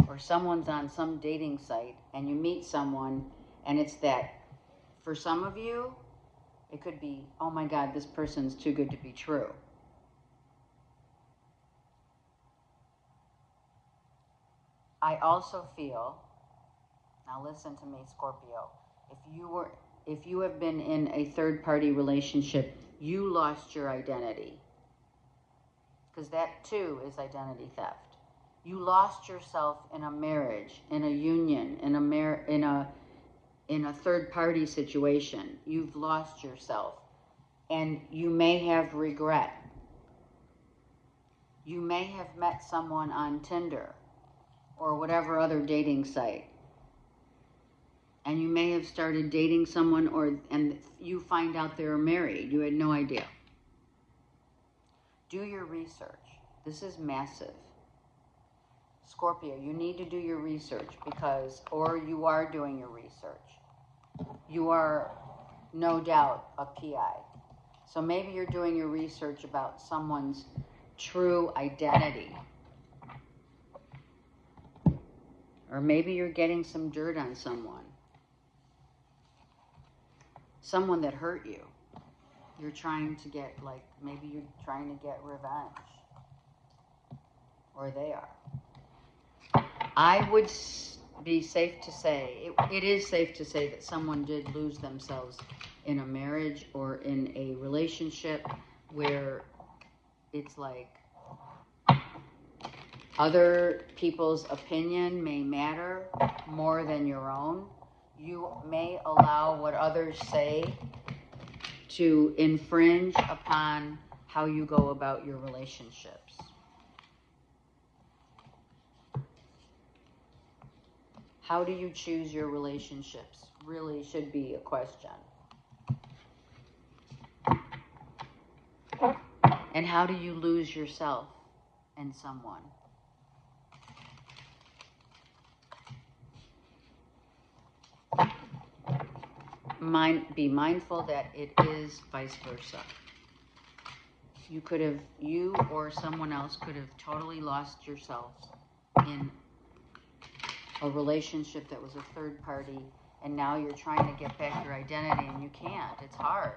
Or someone's on some dating site and you meet someone and it's that, for some of you, it could be, oh my God, this person's too good to be true. I also feel, now listen to me, Scorpio, if you have been in a third-party relationship, you lost your identity. Because that too is identity theft. You lost yourself in a marriage, in a union, in a third-party situation. You've lost yourself. And you may have regret. You may have met someone on Tinder or whatever other dating site. And you may have started dating someone and you find out they're married. You had no idea. Do your research. This is massive. Scorpio, you need to do your research because, or you are doing your research. You are no doubt a PI. So maybe you're doing your research about someone's true identity. Or maybe you're getting some dirt on someone. Someone that hurt you. You're trying to get, like, maybe you're trying to get revenge. Or they are. I would be safe to say, it is safe to say that someone did lose themselves in a marriage or in a relationship where it's like other people's opinion may matter more than your own. You may allow what others say to infringe upon how you go about your relationships. How do you choose your relationships? Really should be a question. And how do you lose yourself in someone? Be mindful that it is vice versa. You or someone else could have totally lost yourselves in a relationship that was a third party, and now you're trying to get back your identity and you can't. It's hard.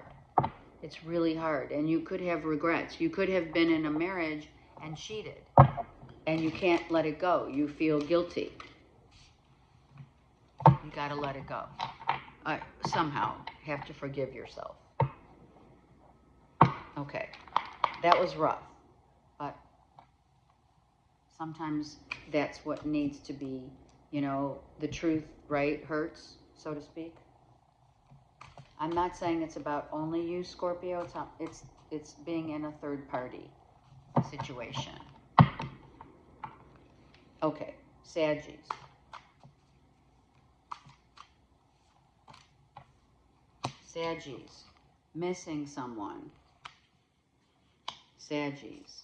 It's really hard. And you could have regrets. You could have been in a marriage and cheated, and you can't let it go. You feel guilty. You got to let it go. Somehow have to forgive yourself. Okay, that was rough, but sometimes that's what needs to be, the truth, right, hurts, so to speak. I'm not saying it's about only you, Scorpio. It's being in a third party situation. Okay, Saggies. Saggies, missing someone. Saggies,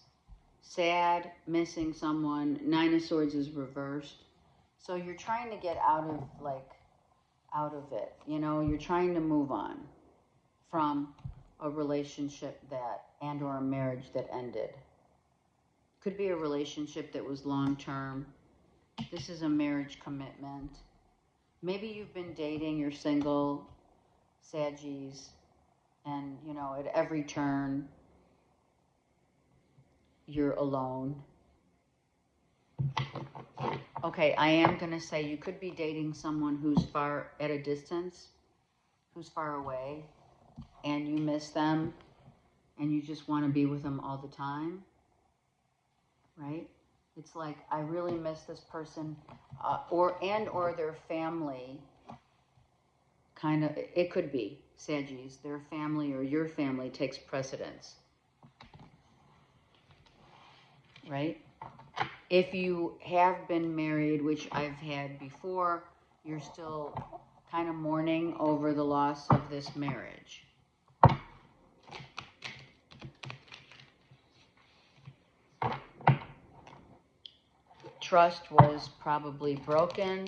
sad, missing someone. Nine of Swords is reversed. So you're trying to get out of it. You're trying to move on from a relationship and or a marriage that ended. Could be a relationship that was long-term. This is a marriage commitment. Maybe you've been dating, you're single, Saggies, and, at every turn, you're alone. Okay, I am going to say you could be dating someone who's far at a distance, who's far away, and you miss them, and you just want to be with them all the time, right? It's like, I really miss this person, or their family. Kind of, it could be, Saggies, their family or your family takes precedence, right? If you have been married, which I've had before, you're still kind of mourning over the loss of this marriage. Trust was probably broken.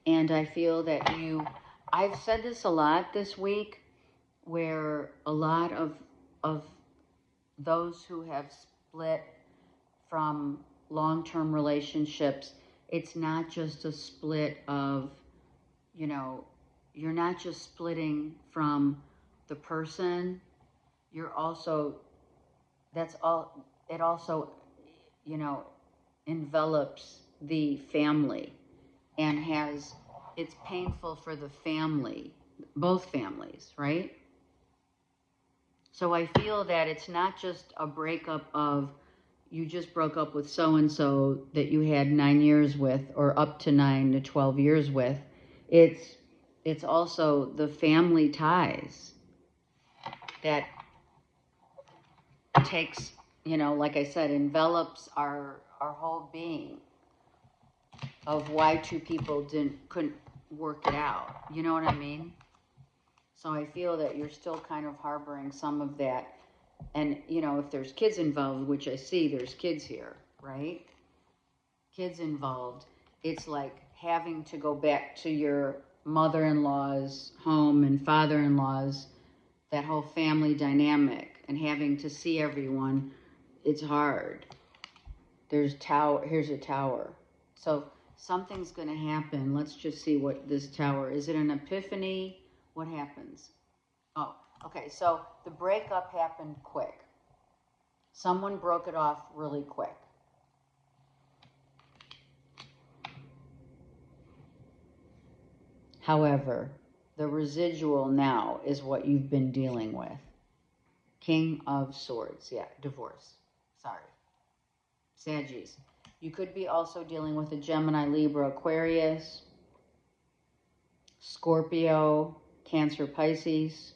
And I feel that I've said this a lot this week, where a lot of those who have split from long-term relationships, it's not just a split of, you're not just splitting from the person, it also, envelops the family. And it's painful for the family, both families, right? So I feel that it's not just a breakup of, you just broke up with so-and-so that you had 9 years with, or up to 9 to 12 years with. It's also the family ties that takes, like I said, envelops our whole being, of why two people couldn't work it out. You know what I mean? So I feel that you're still kind of harboring some of that And, you know, if there's kids involved, which I see there's kids here, right? Kids involved, it's like having to go back to your mother-in-law's home and father-in-law's, that whole family dynamic, and having to see everyone. It's hard. Here's a tower. So something's going to happen. Let's just see what this tower, is it an epiphany? What happens? Oh, okay, so the breakup happened quick. Someone broke it off really quick. However, the residual now is what you've been dealing with. King of Swords, yeah, divorce. Sorry. Saggies. You could be also dealing with a Gemini, Libra, Aquarius, Scorpio, Cancer, Pisces.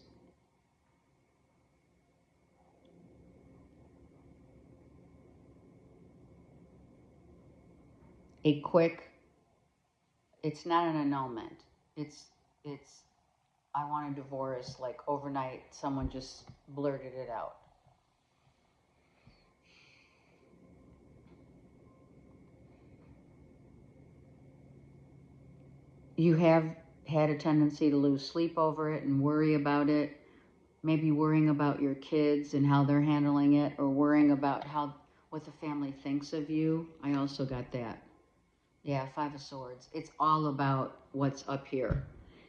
It's not an annulment. It's, I want a divorce, like overnight, someone just blurted it out. You have had a tendency to lose sleep over it and worry about it. Maybe worrying about your kids and how they're handling it, or worrying about what the family thinks of you. I also got that. Yeah, Five of Swords. It's all about what's up here.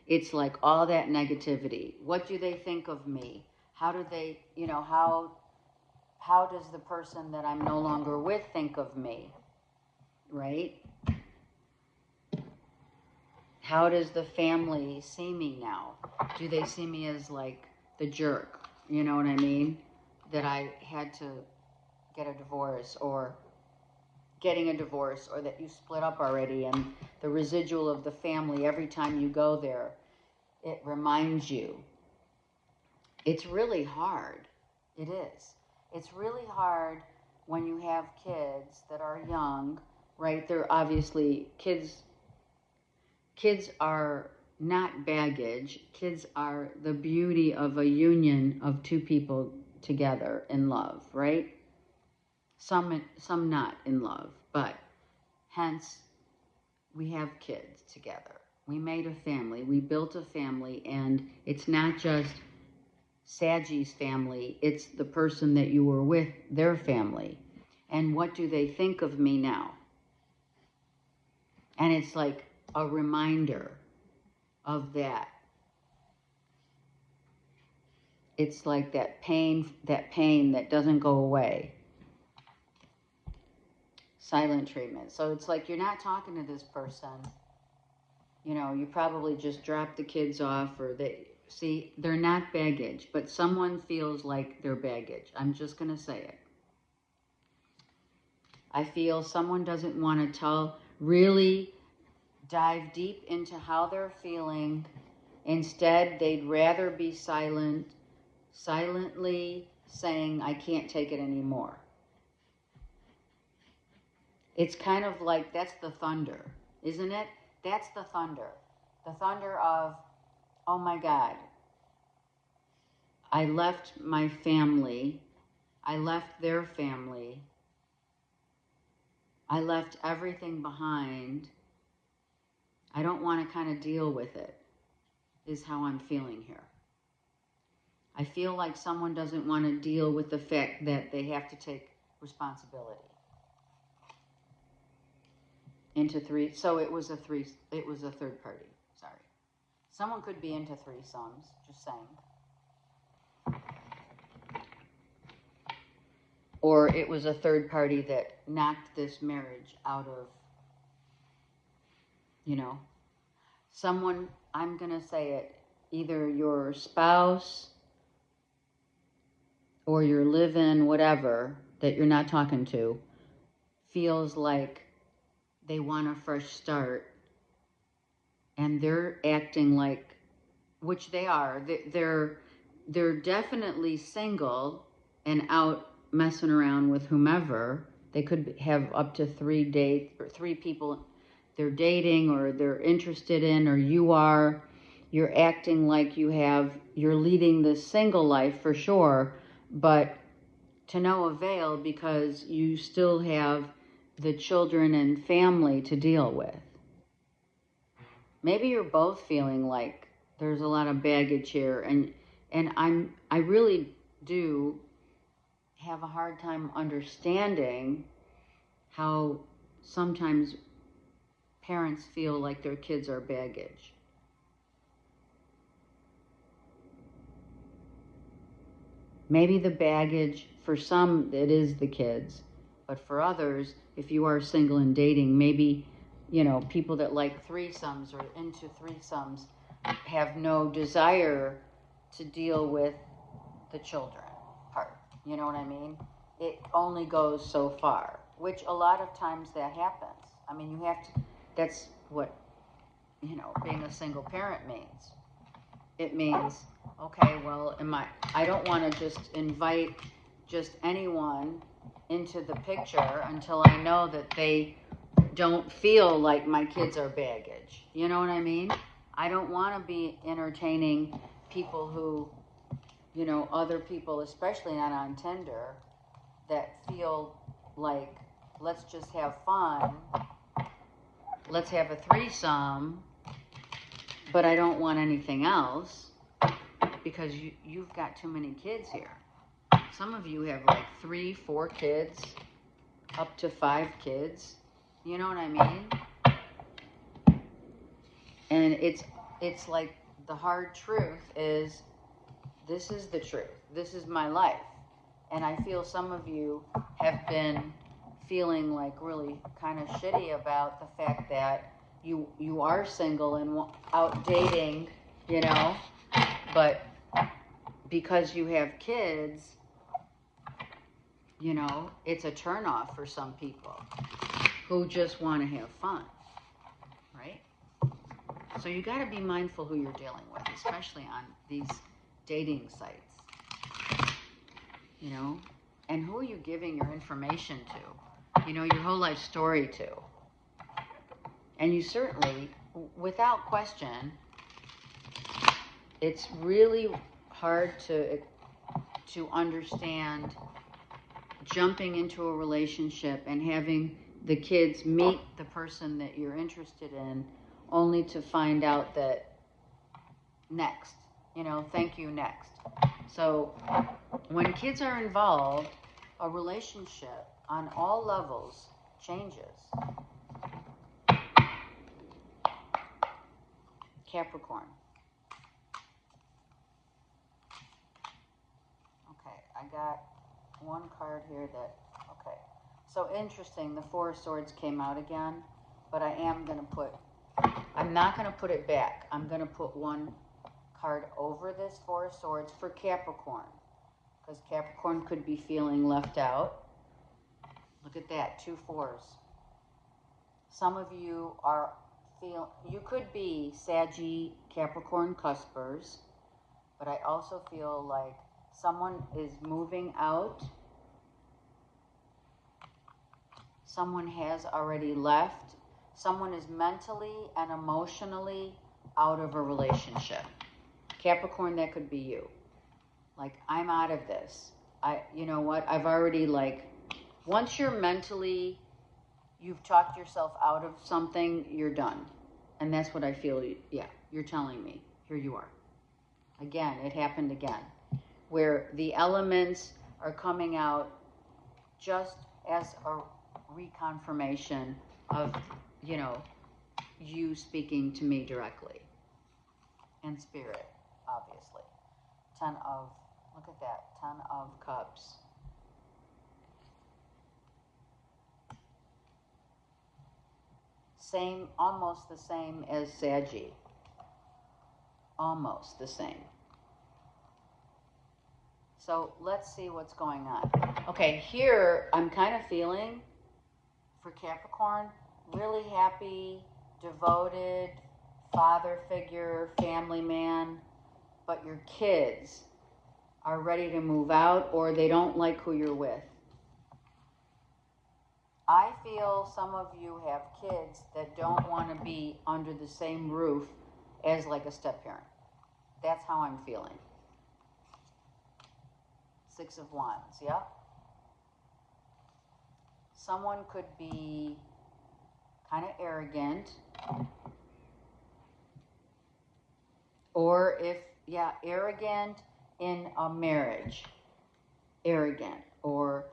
It's like all that negativity. What do they think of me? How do they, you know, how does the person that I'm no longer with think of me? Right? How does the family see me now? Do they see me as like the jerk? You know what I mean? That I had to get a divorce, or getting a divorce, or that you split up already, and the residual of the family, every time you go there, it reminds you. It's really hard. It is. It's really hard when you have kids that are young, right? They're obviously kids. Kids are not baggage. Kids are the beauty of a union of two people together in love, right? Some not in love, but hence we have kids together. We made a family. We built a family, and it's not just Sagi's family. It's the person that you were with, their family. And what do they think of me now? And it's like a reminder of that. It's like that pain that doesn't go away. Silent treatment. So it's like you're not talking to this person. You know, you probably just dropped the kids off, or they're not baggage, but someone feels like they're baggage. I'm just going to say it. I feel someone doesn't want to really dive deep into how they're feeling. Instead, they'd rather be silently saying, I can't take it anymore. It's kind of like, that's the thunder, isn't it? That's the thunder. The thunder of, oh my God, I left my family. I left their family. I left everything behind. I don't want to kind of deal with it, is how I'm feeling here. I feel like someone doesn't want to deal with the fact that they have to take responsibility. Into three, so it was a third party, sorry. Someone could be into threesomes, just saying. Or it was a third party that knocked this marriage out of, you know, someone, I'm going to say it, either your spouse or your live-in, whatever, that you're not talking to, feels like they want a fresh start, and they're acting like, which they are, they're definitely single and out messing around with whomever. They could have up to 3 dates, or 3 people they're dating, or they're interested in, or you're acting like you're leading this single life for sure, but to no avail because you still have the children and family to deal with. Maybe you're both feeling like there's a lot of baggage here, and I really do have a hard time understanding how sometimes parents feel like their kids are baggage. Maybe the baggage, for some, it is the kids. But for others, if you are single and dating, maybe, you know, people that like threesomes or into threesomes have no desire to deal with the children part. You know what I mean? It only goes so far, which a lot of times that happens. I mean, you have to, that's what, you know, being a single parent means. It means, okay, well, I don't want to just invite just anyone into the picture until I know that they don't feel like my kids are baggage. You know what I mean? I don't want to be entertaining people who, you know, other people, especially not on Tinder, that feel like, let's just have fun, let's have a threesome, but I don't want anything else because you've got too many kids here. Some of you have like 3, 4 kids, up to 5 kids. You know what I mean? And it's like the hard truth is, this is the truth. This is my life. And I feel some of you have been feeling like really kind of shitty about the fact that you are single and out dating, you know, but because you have kids, you know, it's a turnoff for some people who just want to have fun, right? So you got to be mindful who you're dealing with, especially on these dating sites, you know, and who are you giving your information to, you know, your whole life story to. And you certainly, without question, it's really hard to understand jumping into a relationship and having the kids meet the person that you're interested in, only to find out that next, you know, thank you, next. So when kids are involved, a relationship on all levels changes. Capricorn. Okay, I got one card here that, okay. So interesting, the 4 of Swords came out again, but I'm not going to put it back. I'm going to put one card over this 4 of Swords for Capricorn, because Capricorn could be feeling left out. Look at that, 2 4s. Some of you you could be Saggy Capricorn cuspers, but I also feel like someone is moving out. Someone has already left. Someone is mentally and emotionally out of a relationship. Capricorn, that could be you. Like, I'm out of this. You know what? I've already, like, once you're mentally, you've talked yourself out of something, you're done. And that's what I feel, yeah, you're telling me. Here you are. Again, it happened again. Where the elements are coming out just as a reconfirmation of, you know, you speaking to me directly. And spirit, obviously. 10 of, look at that, 10 of Cups. Same, almost the same as Saggy. Almost the same. So let's see what's going on. Okay, here I'm kind of feeling, for Capricorn, really happy, devoted, father figure, family man, but your kids are ready to move out or they don't like who you're with. I feel some of you have kids that don't want to be under the same roof as like a step-parent. That's how I'm feeling. 6 of Wands, yeah? someone could be kind of arrogant, or arrogant in a marriage, arrogant, or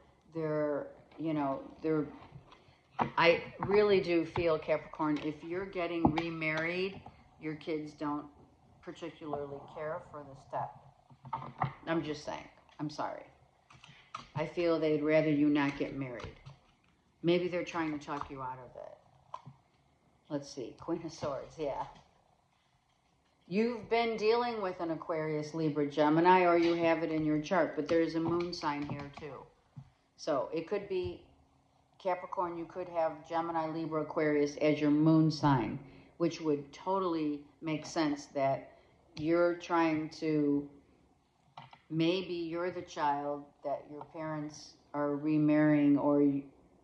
I really do feel, Capricorn, if you're getting remarried, your kids don't particularly care for the step. I'm just saying. I'm sorry. I feel they'd rather you not get married. Maybe they're trying to talk you out of it. Let's see. Queen of Swords, yeah. You've been dealing with an Aquarius, Libra, Gemini, or you have it in your chart, but there's a moon sign here too. So it could be, Capricorn, you could have Gemini, Libra, Aquarius as your moon sign, which would totally make sense that you're trying to, maybe you're the child that your parents are remarrying, or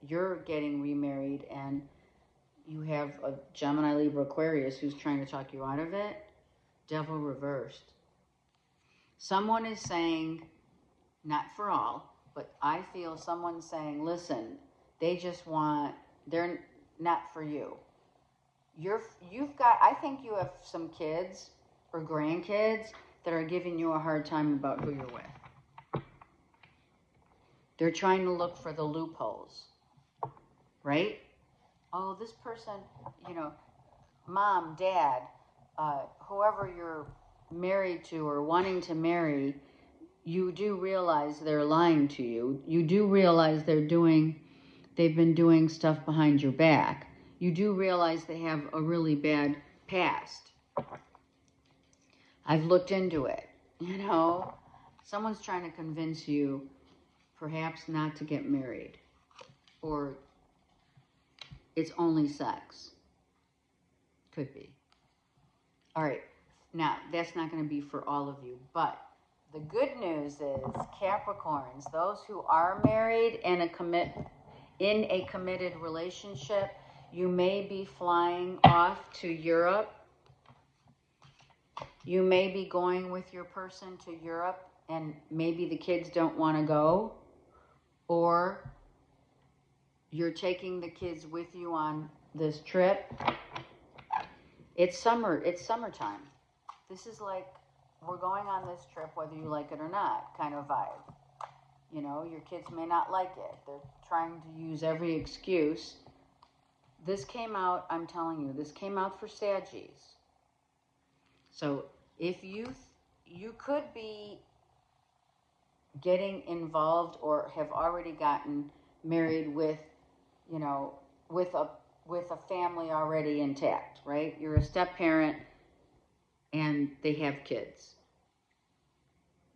you're getting remarried and you have a Gemini, Libra, Aquarius who's trying to talk you out of it. Devil reversed. Someone is saying, not for all, but I feel someone's saying, listen, they're not for you. I think you have some kids or grandkids that are giving you a hard time about who you're with. They're trying to look for the loopholes, right? Oh, this person, mom, dad, whoever you're married to or wanting to marry, you do realize they're lying to you. You do realize they've been doing stuff behind your back. You do realize they have a really bad past. I've looked into it. Someone's trying to convince you perhaps not to get married, or it's only sex. Could be. All right. Now, that's not going to be for all of you, but the good news is, Capricorns, those who are married and in a committed relationship, you may be flying off to Europe. You may be going with your person to Europe, and maybe the kids don't want to go, or you're taking the kids with you on this trip. It's summertime. This is like, we're going on this trip whether you like it or not kind of vibe. Your kids may not like it. They're trying to use every excuse. This came out, I'm telling you, this came out for Saggies. So if you could be getting involved or have already gotten married with a family already intact, right? You're a step parent and they have kids.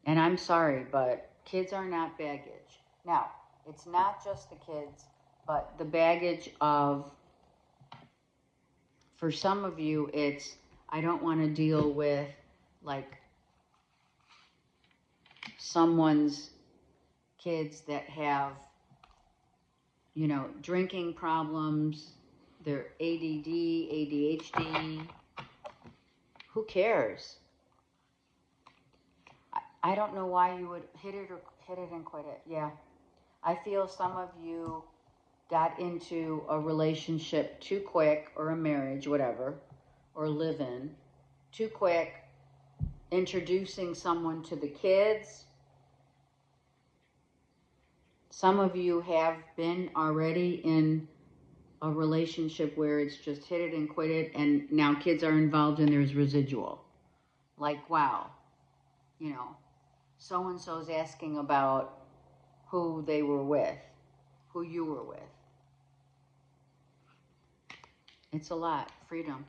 And I'm sorry, but kids are not baggage. Now, it's not just the kids, but the baggage of, for some of you, it's, I don't want to deal with like someone's kids that have, drinking problems, they're ADD, ADHD. Who cares? I don't know why you would hit it and quit it. Yeah. I feel some of you got into a relationship too quick, or a marriage, whatever, or live in too quick, introducing someone to the kids. Some of you have been already in a relationship where it's just hit it and quit it, and now kids are involved and there's residual. Like, wow, so-and-so's asking about who they were with, who you were with. It's a lot. Freedom.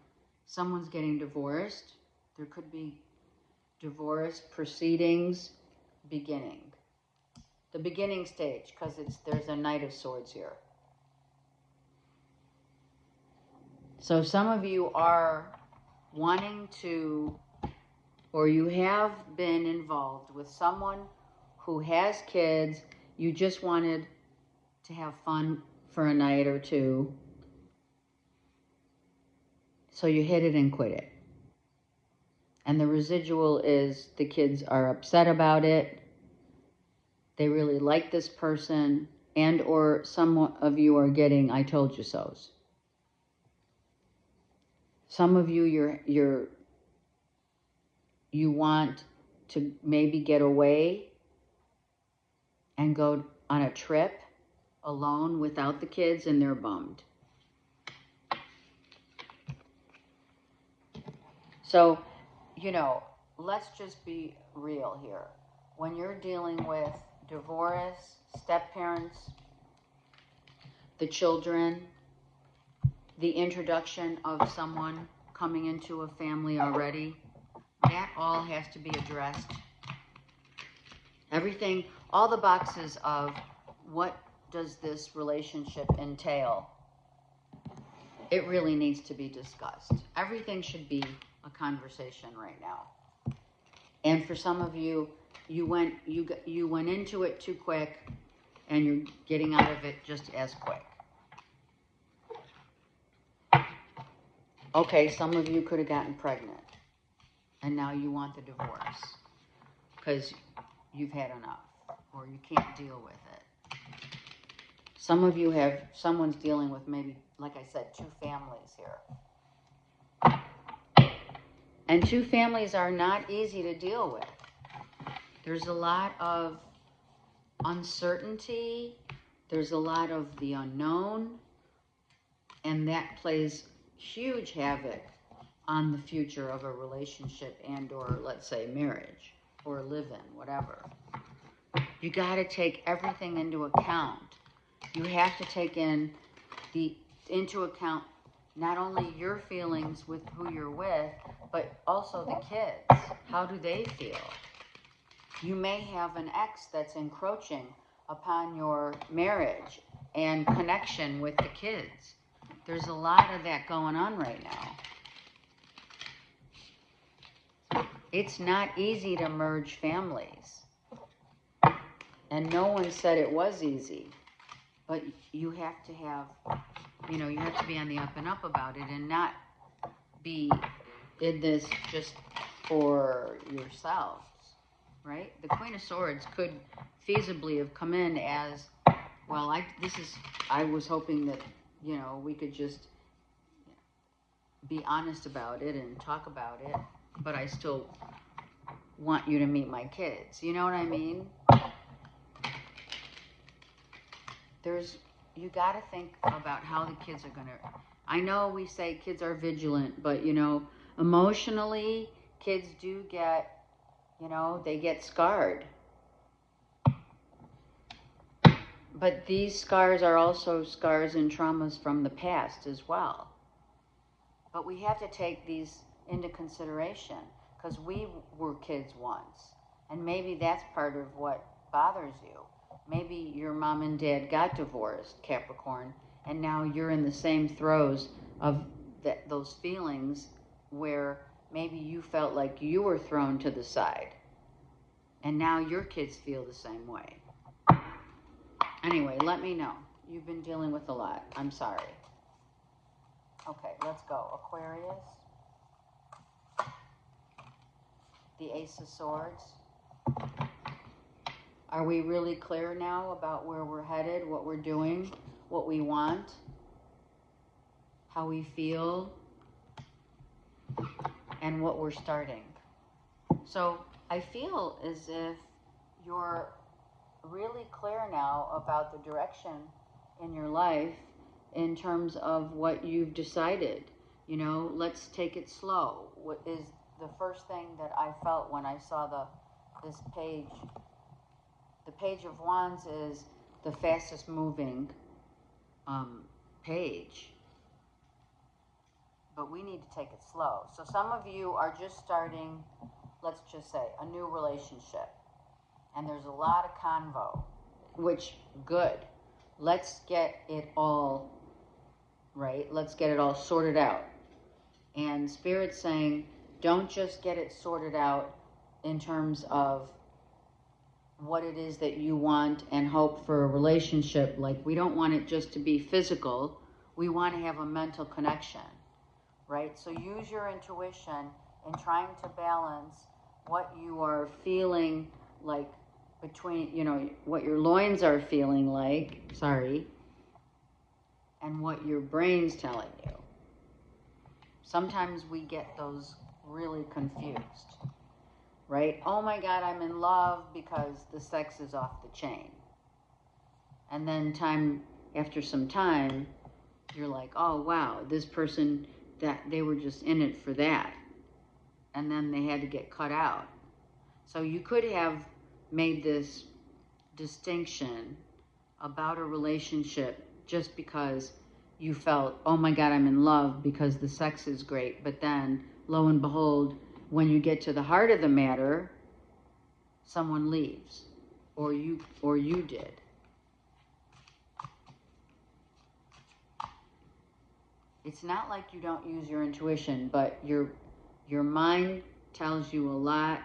Someone's getting divorced. There could be divorce proceedings beginning. The beginning stage, because there's a Knight of Swords here. So some of you are wanting to, or you have been involved with someone who has kids. You just wanted to have fun for a night or two. So you hit it and quit it. And the residual is the kids are upset about it. They really like this person. and or some of you are getting I told you so's. Some of you, you want to maybe get away and go on a trip alone without the kids, and they're bummed. So, you know, let's just be real here. When you're dealing with divorce, step-parents, the children, the introduction of someone coming into a family already, that all has to be addressed. Everything, all the boxes of what does this relationship entail, it really needs to be discussed. Everything should be a conversation right now. And for some of you, you went into it too quick, and you're getting out of it just as quick. Okay, some of you could have gotten pregnant, and now you want the divorce because you've had enough, or you can't deal with it. Some of you have, someone's dealing with maybe, like I said, 2 families here. And 2 families are not easy to deal with. There's a lot of uncertainty. There's a lot of the unknown. And that plays huge havoc on the future of a relationship and or, let's say, marriage or live-in, whatever. You got to take everything into account. You have to take into account not only your feelings with who you're with, but also the kids. How do they feel? You may have an ex that's encroaching upon your marriage and connection with the kids. There's a lot of that going on right now. It's not easy to merge families. And no one said it was easy. But you have to have, you have to be on the up and up about it and not be in this just for yourselves, right? The Queen of Swords could feasibly have come in as, well, I was hoping that, we could just be honest about it and talk about it, but I still want you to meet my kids. You know what I mean? You got to think about how the kids are going to, I know we say kids are vigilant, but, emotionally, kids do get, they get scarred. But these scars are also scars and traumas from the past as well. But we have to take these into consideration because we were kids once. And maybe that's part of what bothers you. Maybe your mom and dad got divorced, Capricorn, and now you're in the same throes of those feelings where maybe you felt like you were thrown to the side. And now your kids feel the same way. Anyway, let me know. You've been dealing with a lot. I'm sorry. Okay, let's go. Aquarius. The Ace of Swords. Are we really clear now about where we're headed, what we're doing, what we want, how we feel, and what we're starting? So I feel as if you're really clear now about the direction in your life in terms of what you've decided. Let's take it slow. What is the first thing that I felt when I saw this page? The Page of Wands is the fastest moving page. But we need to take it slow. So some of you are just starting, let's just say, a new relationship. And there's a lot of convo, which, good. Let's get it all right. Let's get it all sorted out. And Spirit's saying, don't just get it sorted out in terms of what it is that you want and hope for a relationship. Like, we don't want it just to be physical. We want to have a mental connection, right? So use your intuition in trying to balance what you are feeling like between, you know, what your loins are feeling like, and what your brain's telling you. Sometimes we get those really confused, right? Oh my God, I'm in love because the sex is off the chain. And then after some time, you're like, oh wow, this person, that they were just in it for that. And then they had to get cut out. So you could have made this distinction about a relationship just because you felt, oh my God, I'm in love because the sex is great. But then, lo and behold, when you get to the heart of the matter, someone leaves, or you did. It's not like you don't use your intuition, but your mind tells you a lot,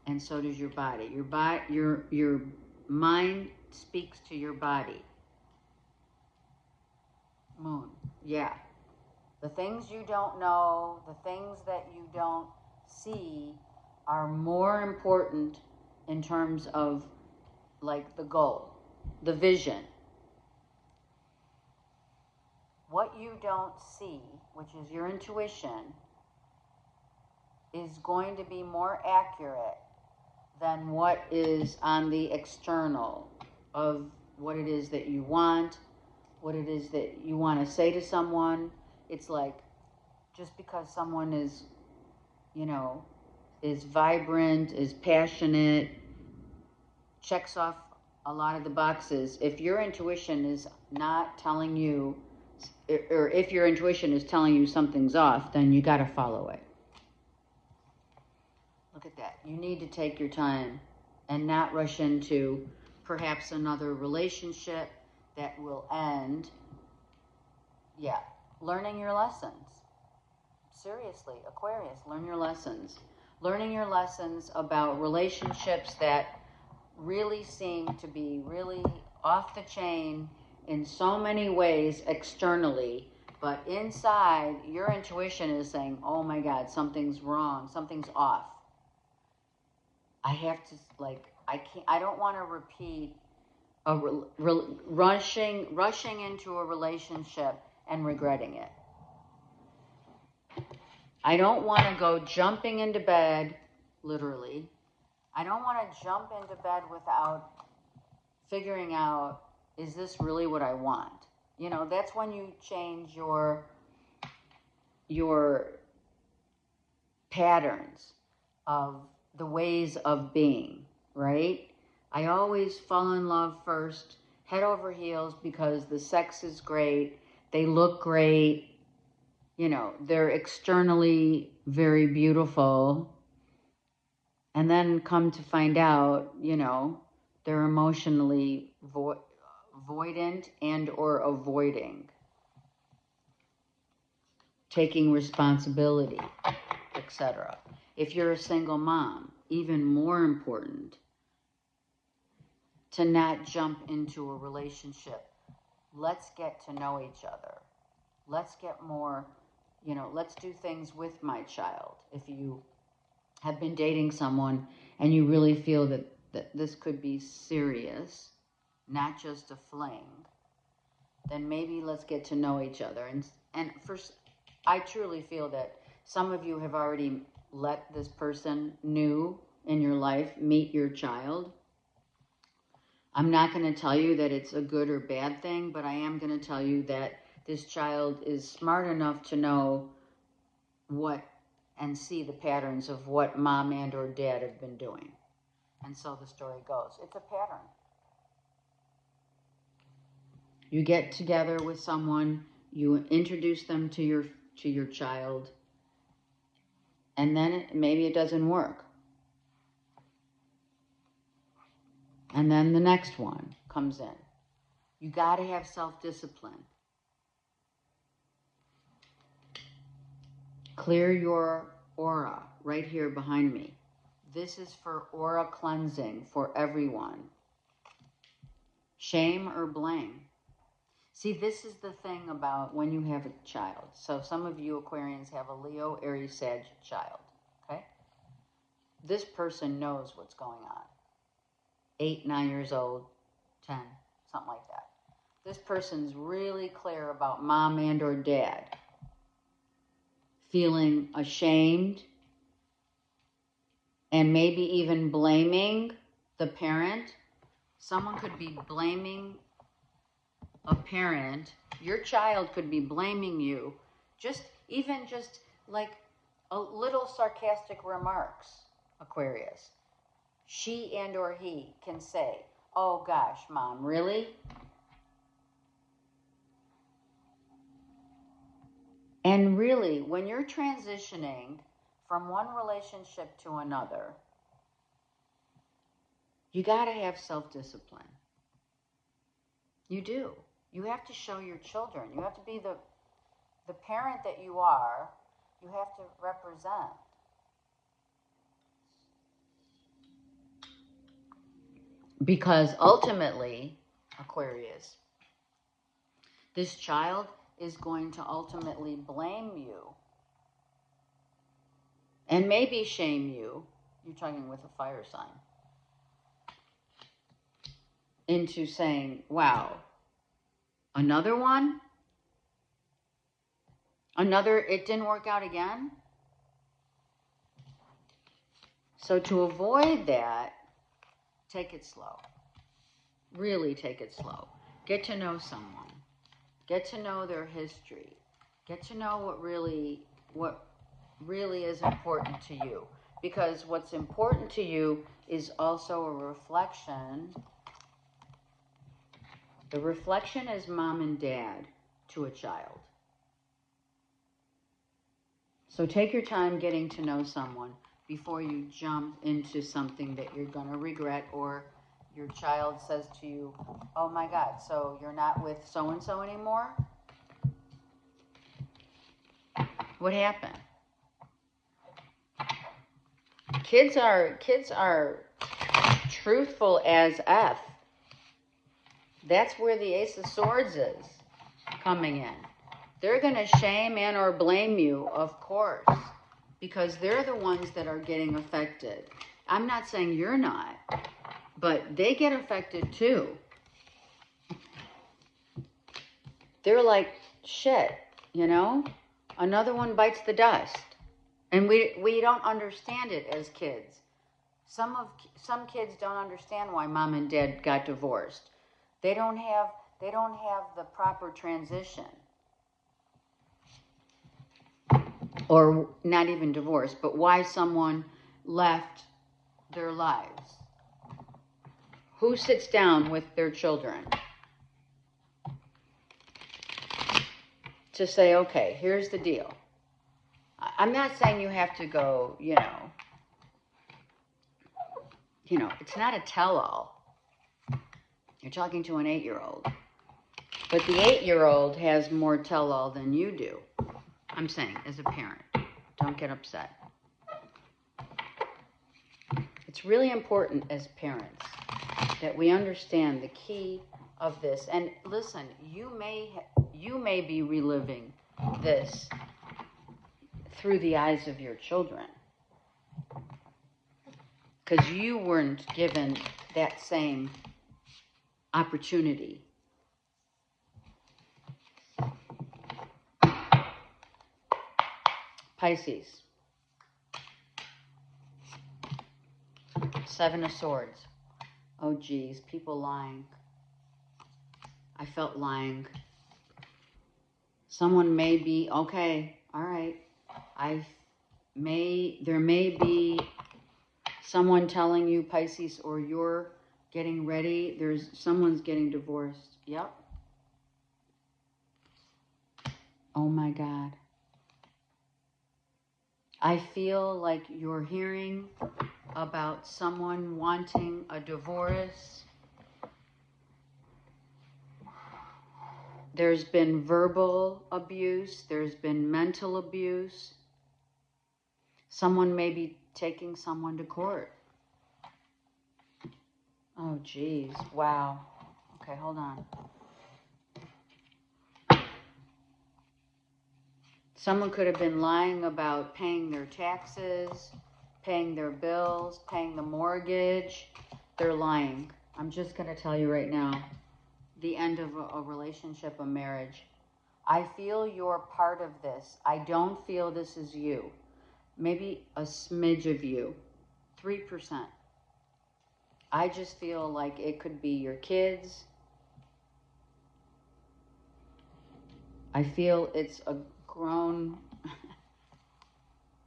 and so does your body. Your mind speaks to your body. Moon, yeah. The things you don't know, the things that you don't see are more important in terms of like the goal, the vision. What you don't see, which is your intuition, is going to be more accurate than what is on the external of what it is that you want, what it is that you want to say to someone. It's like, just because someone is, you know, is vibrant, is passionate, checks off a lot of the boxes, if your intuition is not telling you, or if your intuition is telling you something's off, then you got to follow it. Look at that. You need to take your time and not rush into perhaps another relationship that will end. Yeah, learning your lessons. Seriously, Aquarius, learn your lessons. Learning your lessons about relationships that really seem to be really off the chain in so many ways externally, but inside your intuition is saying, oh my God, something's wrong, something's off. I have to, like, I don't want to repeat rushing into a relationship and regretting it. I don't want to go jumping into bed, literally. I don't want to jump into bed without figuring out, is this really what I want? You know, that's when you change your patterns of the ways of being, right? I always fall in love first, head over heels, because the sex is great, they look great, you know, they're externally very beautiful, and then come to find out, you know, they're emotionally voidant and or avoiding, taking responsibility, etc. If you're a single mom, even more important to not jump into a relationship. Let's get to know each other. Let's get more, you know, let's do things with my child. If you have been dating someone and you really feel that this could be serious, not just a fling, then maybe let's get to know each other. And first, I truly feel that some of you have already let this person new in your life meet your child. I'm not going to tell you that it's a good or bad thing, but I am going to tell you that this child is smart enough to know what and see the patterns of what mom and or dad have been doing. And so the story goes. It's a pattern. You get together with someone, you introduce them to your child, and then maybe it doesn't work. And then the next one comes in. You got to have self-discipline. Clear your aura right here behind me. This is for aura cleansing for everyone. Shame or blame. See, this is the thing about when you have a child. So some of you Aquarians have a Leo, Aries, Sag child, okay? This person knows what's going on. 8, 9 years old, 10, something like that. This person's really clear about mom and or dad feeling ashamed and maybe even blaming the parent. Someone could be blaming a parent. Your child could be blaming you, even like a little sarcastic remarks, Aquarius. She and or he can say, oh gosh, mom, really? And really, when you're transitioning from one relationship to another, you got to have self-discipline. You do. You have to show your children. You have to be the parent that you are. You have to represent. Because ultimately, Aquarius, this child is going to ultimately blame you and maybe shame you. You're talking with a fire sign. Into saying, wow, another one? It didn't work out again? So to avoid that, take it slow. Really take it slow. Get to know someone. Get to know their history. Get to know what really is important to you. Because what's important to you is also a reflection. The reflection is mom and dad to a child. So take your time getting to know someone before you jump into something that you're going to regret, or your child says to you, oh my God, so you're not with so-and-so anymore? What happened? Kids are truthful as F. That's where the Ace of Swords is coming in. They're going to shame and or blame you, of course, because they're the ones that are getting affected. I'm not saying you're not, but they get affected too. They're like, shit, another one bites the dust. And we don't understand it as kids. Some kids don't understand why mom and dad got divorced. They don't have the proper transition. Or not even divorce, but why someone left their lives. Who sits down with their children to say, okay, here's the deal. I'm not saying you have to go, it's not a tell-all. You're talking to an 8-year-old. But the 8-year-old has more tell-all than you do. I'm saying, as a parent, don't get upset. It's really important as parents that we understand the key of this. And listen, you may be reliving this through the eyes of your children, because you weren't given that same opportunity. Pisces. 7 of Swords. Oh, geez, people lying. I felt lying. Someone may be, okay, all right. There may be someone telling you, Pisces, or you're getting ready. Someone's getting divorced. Yep. Oh my God. I feel like you're hearing about someone wanting a divorce. There's been verbal abuse. There's been mental abuse. Someone may be taking someone to court. Oh, geez. Wow. Okay, hold on. Someone could have been lying about paying their taxes, paying their bills, paying the mortgage. They're lying. I'm just going to tell you right now, the end of a relationship, a marriage. I feel you're part of this. I don't feel this is you. Maybe a smidge of you, 3%. I just feel like it could be your kids. I feel it's a grown,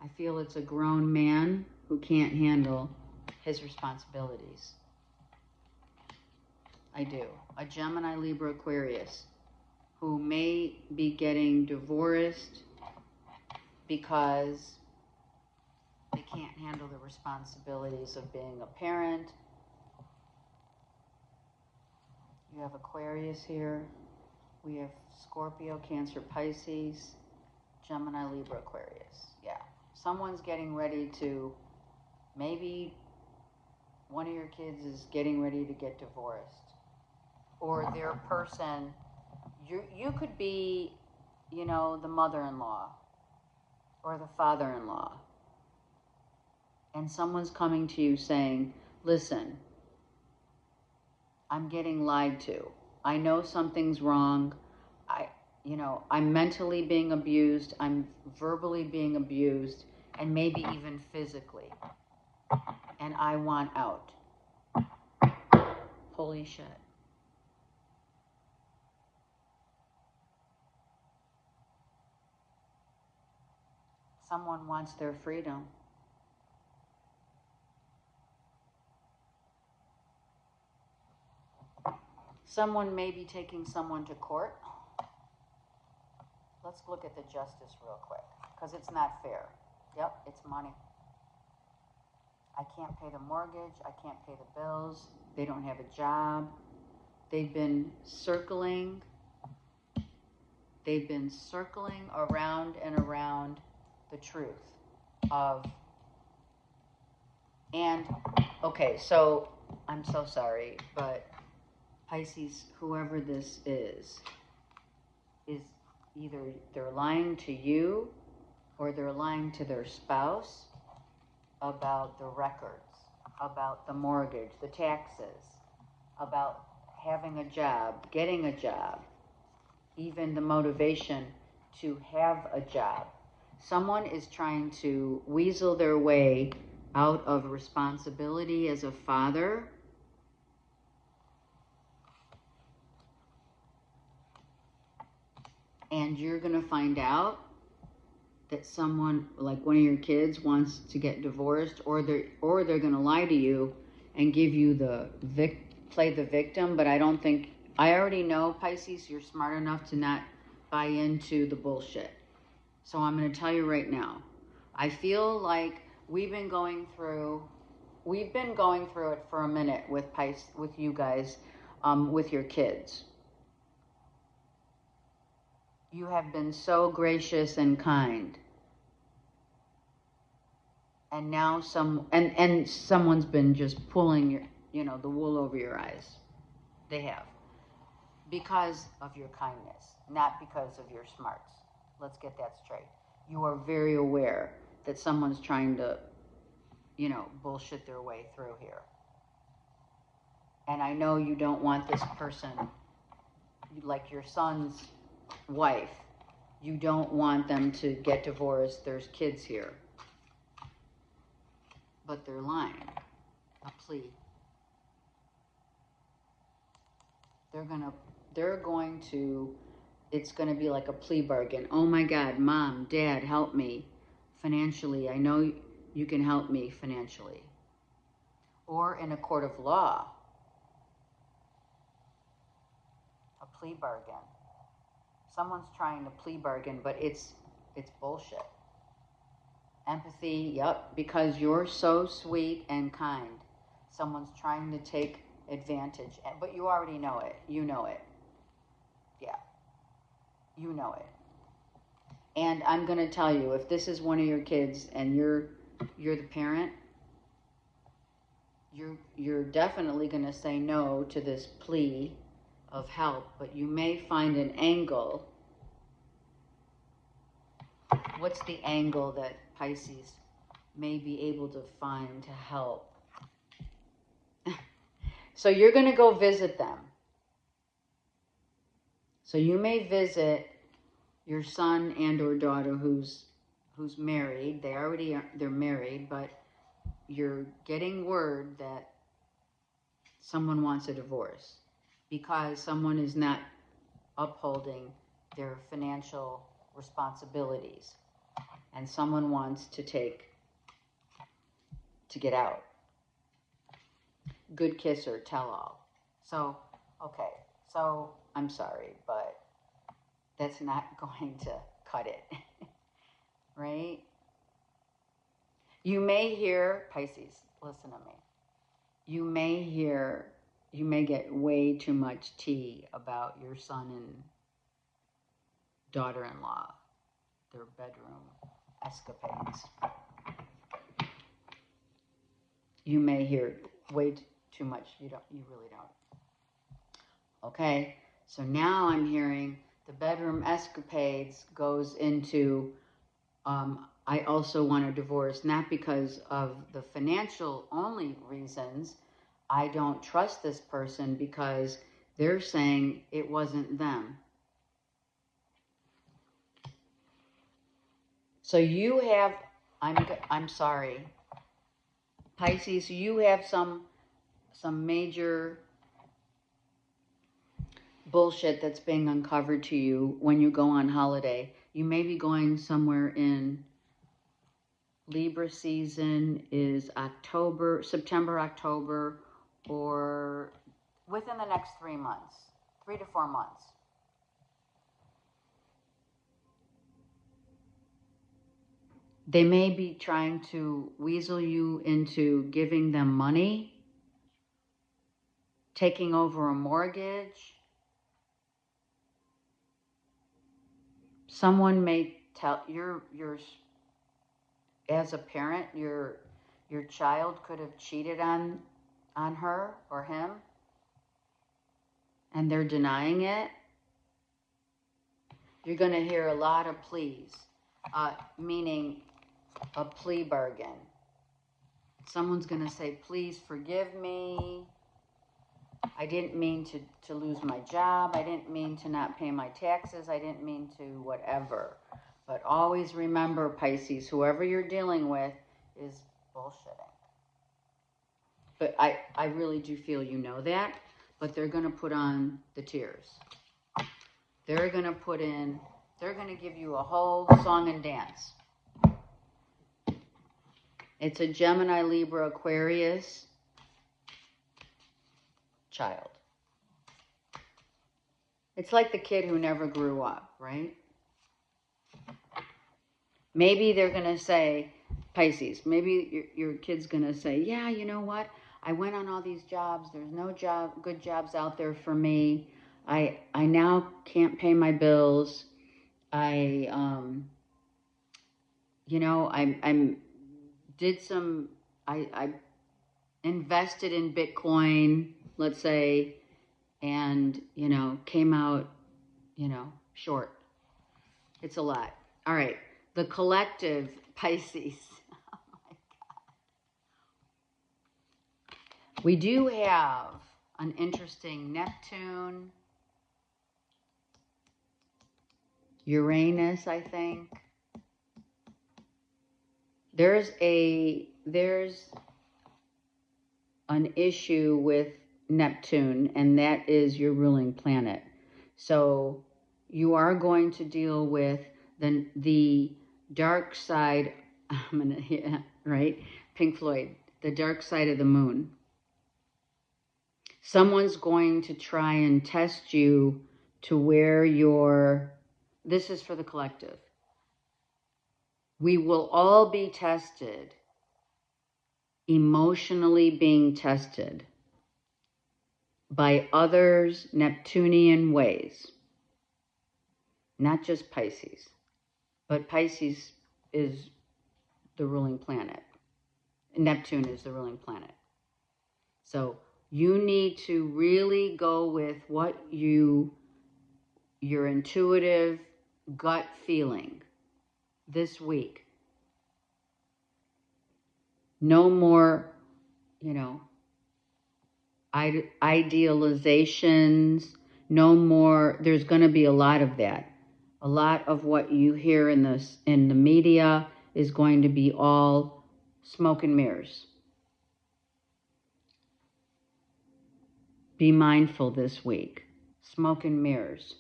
I feel it's a grown man who can't handle his responsibilities. I do. A Gemini, Libra, Aquarius who may be getting divorced because they can't handle the responsibilities of being a parent. You have Aquarius here. We have Scorpio, Cancer, Pisces, Gemini, Libra, Aquarius. Yeah. Someone's getting ready to, maybe one of your kids is getting ready to get divorced. Or their person, you could be, you know, the mother-in-law or the father-in-law. And someone's coming to you saying, listen, I'm getting lied to. I know something's wrong. I'm mentally being abused. I'm verbally being abused, and maybe even physically. And I want out. Holy shit. Someone wants their freedom. Someone may be taking someone to court. Let's look at the justice real quick, because it's not fair. Yep, it's money. I can't pay the mortgage. I can't pay the bills. They don't have a job. They've been circling. They've been circling around and around the truth of, and, okay, so I'm so sorry, but Pisces, whoever this is either they're lying to you or they're lying to their spouse about the records, about the mortgage, the taxes, about having a job, getting a job, even the motivation to have a job. Someone is trying to weasel their way out of responsibility as a father. And you're going to find out that someone, like one of your kids, wants to get divorced, or they're going to lie to you and give you the play the victim. But I don't think, I already know, Pisces, you're smart enough to not buy into the bullshit. So I'm going to tell you right now, I feel like we've been going through it for a minute with you guys, with your kids. You have been so gracious and kind. And now someone's been just pulling the wool over your eyes. They have. Because of your kindness, not because of your smarts. Let's get that straight. You are very aware that someone's trying to, bullshit their way through here. And I know you don't want this person, like your son's wife, you don't want them to get divorced. There's kids here. But they're lying. A plea. It's going to be like a plea bargain. Oh my God, Mom, Dad, help me financially. I know you can help me financially. Or in a court of law. A plea bargain. Someone's trying to plea bargain, but it's bullshit. Empathy, yep, because you're so sweet and kind. Someone's trying to take advantage, but you already know it. You know it. Yeah. You know it. And I'm going to tell you, if this is one of your kids and you're the parent, you're definitely going to say no to this plea of help, but you may find an angle. What's the angle that Pisces may be able to find to help? So you're going to go visit them. So you may visit your son and or daughter who's married. They're married, but you're getting word that someone wants a divorce because someone is not upholding their financial responsibilities, and someone wants to get out. Good kisser, tell all. So, okay, so I'm sorry, but that's not going to cut it, right? You may hear, Pisces, listen to me. You may get way too much tea about your son and daughter-in-law, their bedroom escapades. You may hear way too much. You really don't. Okay, so now I'm hearing the bedroom escapades goes into, I also want a divorce, not because of the financial only reasons. I don't trust this person because they're saying it wasn't them. So you have, I'm sorry, Pisces, you have some major bullshit that's being uncovered to you when you go on holiday. You may be going somewhere in Libra season is September, October, or within the next 3 months, 3 to 4 months. They may be trying to weasel you into giving them money, taking over a mortgage. Someone may tell as a parent, your child could have cheated on her or him, and they're denying it. You're going to hear a lot of pleas, meaning a plea bargain. Someone's going to say, please forgive me. I didn't mean to lose my job. I didn't mean to not pay my taxes. I didn't mean to whatever. But always remember, Pisces, whoever you're dealing with is bullshitting. But I really do feel you know that. But they're going to put on the tears. They're going to give you a whole song and dance. It's a Gemini, Libra, Aquarius child. It's like the kid who never grew up, right? Maybe they're going to say, Pisces, maybe your kid's going to say, yeah, you know what? I went on all these jobs. There's no good jobs out there for me. I now can't pay my bills. I invested in Bitcoin, let's say, and, came out, short. It's a lot. All right. The collective, Pisces. Oh my God. We do have an interesting Neptune, Uranus, I think. There's an issue with Neptune, and that is your ruling planet. So you are going to deal with the dark side, right? Pink Floyd, the dark side of the moon. Someone's going to try and test you to where this is for the collective. We will all be tested, emotionally being tested by others' Neptunian ways. Not just Pisces, but Pisces is the ruling planet. Neptune is the ruling planet. So you need to really go with what your intuitive gut feeling this week. No more, idealizations, no more. There's going to be a lot of that. A lot of what you hear in the media is going to be all smoke and mirrors. Be mindful this week. Smoke and mirrors.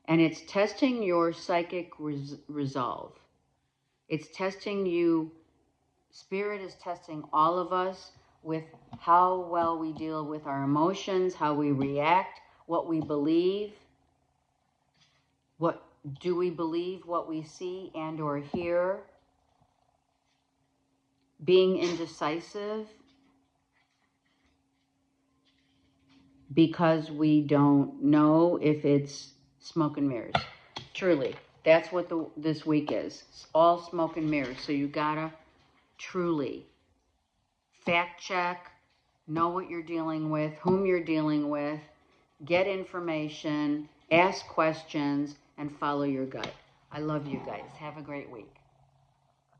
And it's testing your psychic resolve. It's testing you. Spirit is testing all of us with how well we deal with our emotions, how we react, what we believe. What do we believe what we see and or hear? Being indecisive because we don't know if it's smoke and mirrors. Truly, that's what this week is. It's all smoke and mirrors. So you gotta truly fact check, know what you're dealing with, whom you're dealing with, get information, ask questions, and follow your gut. I love you guys. Have a great week.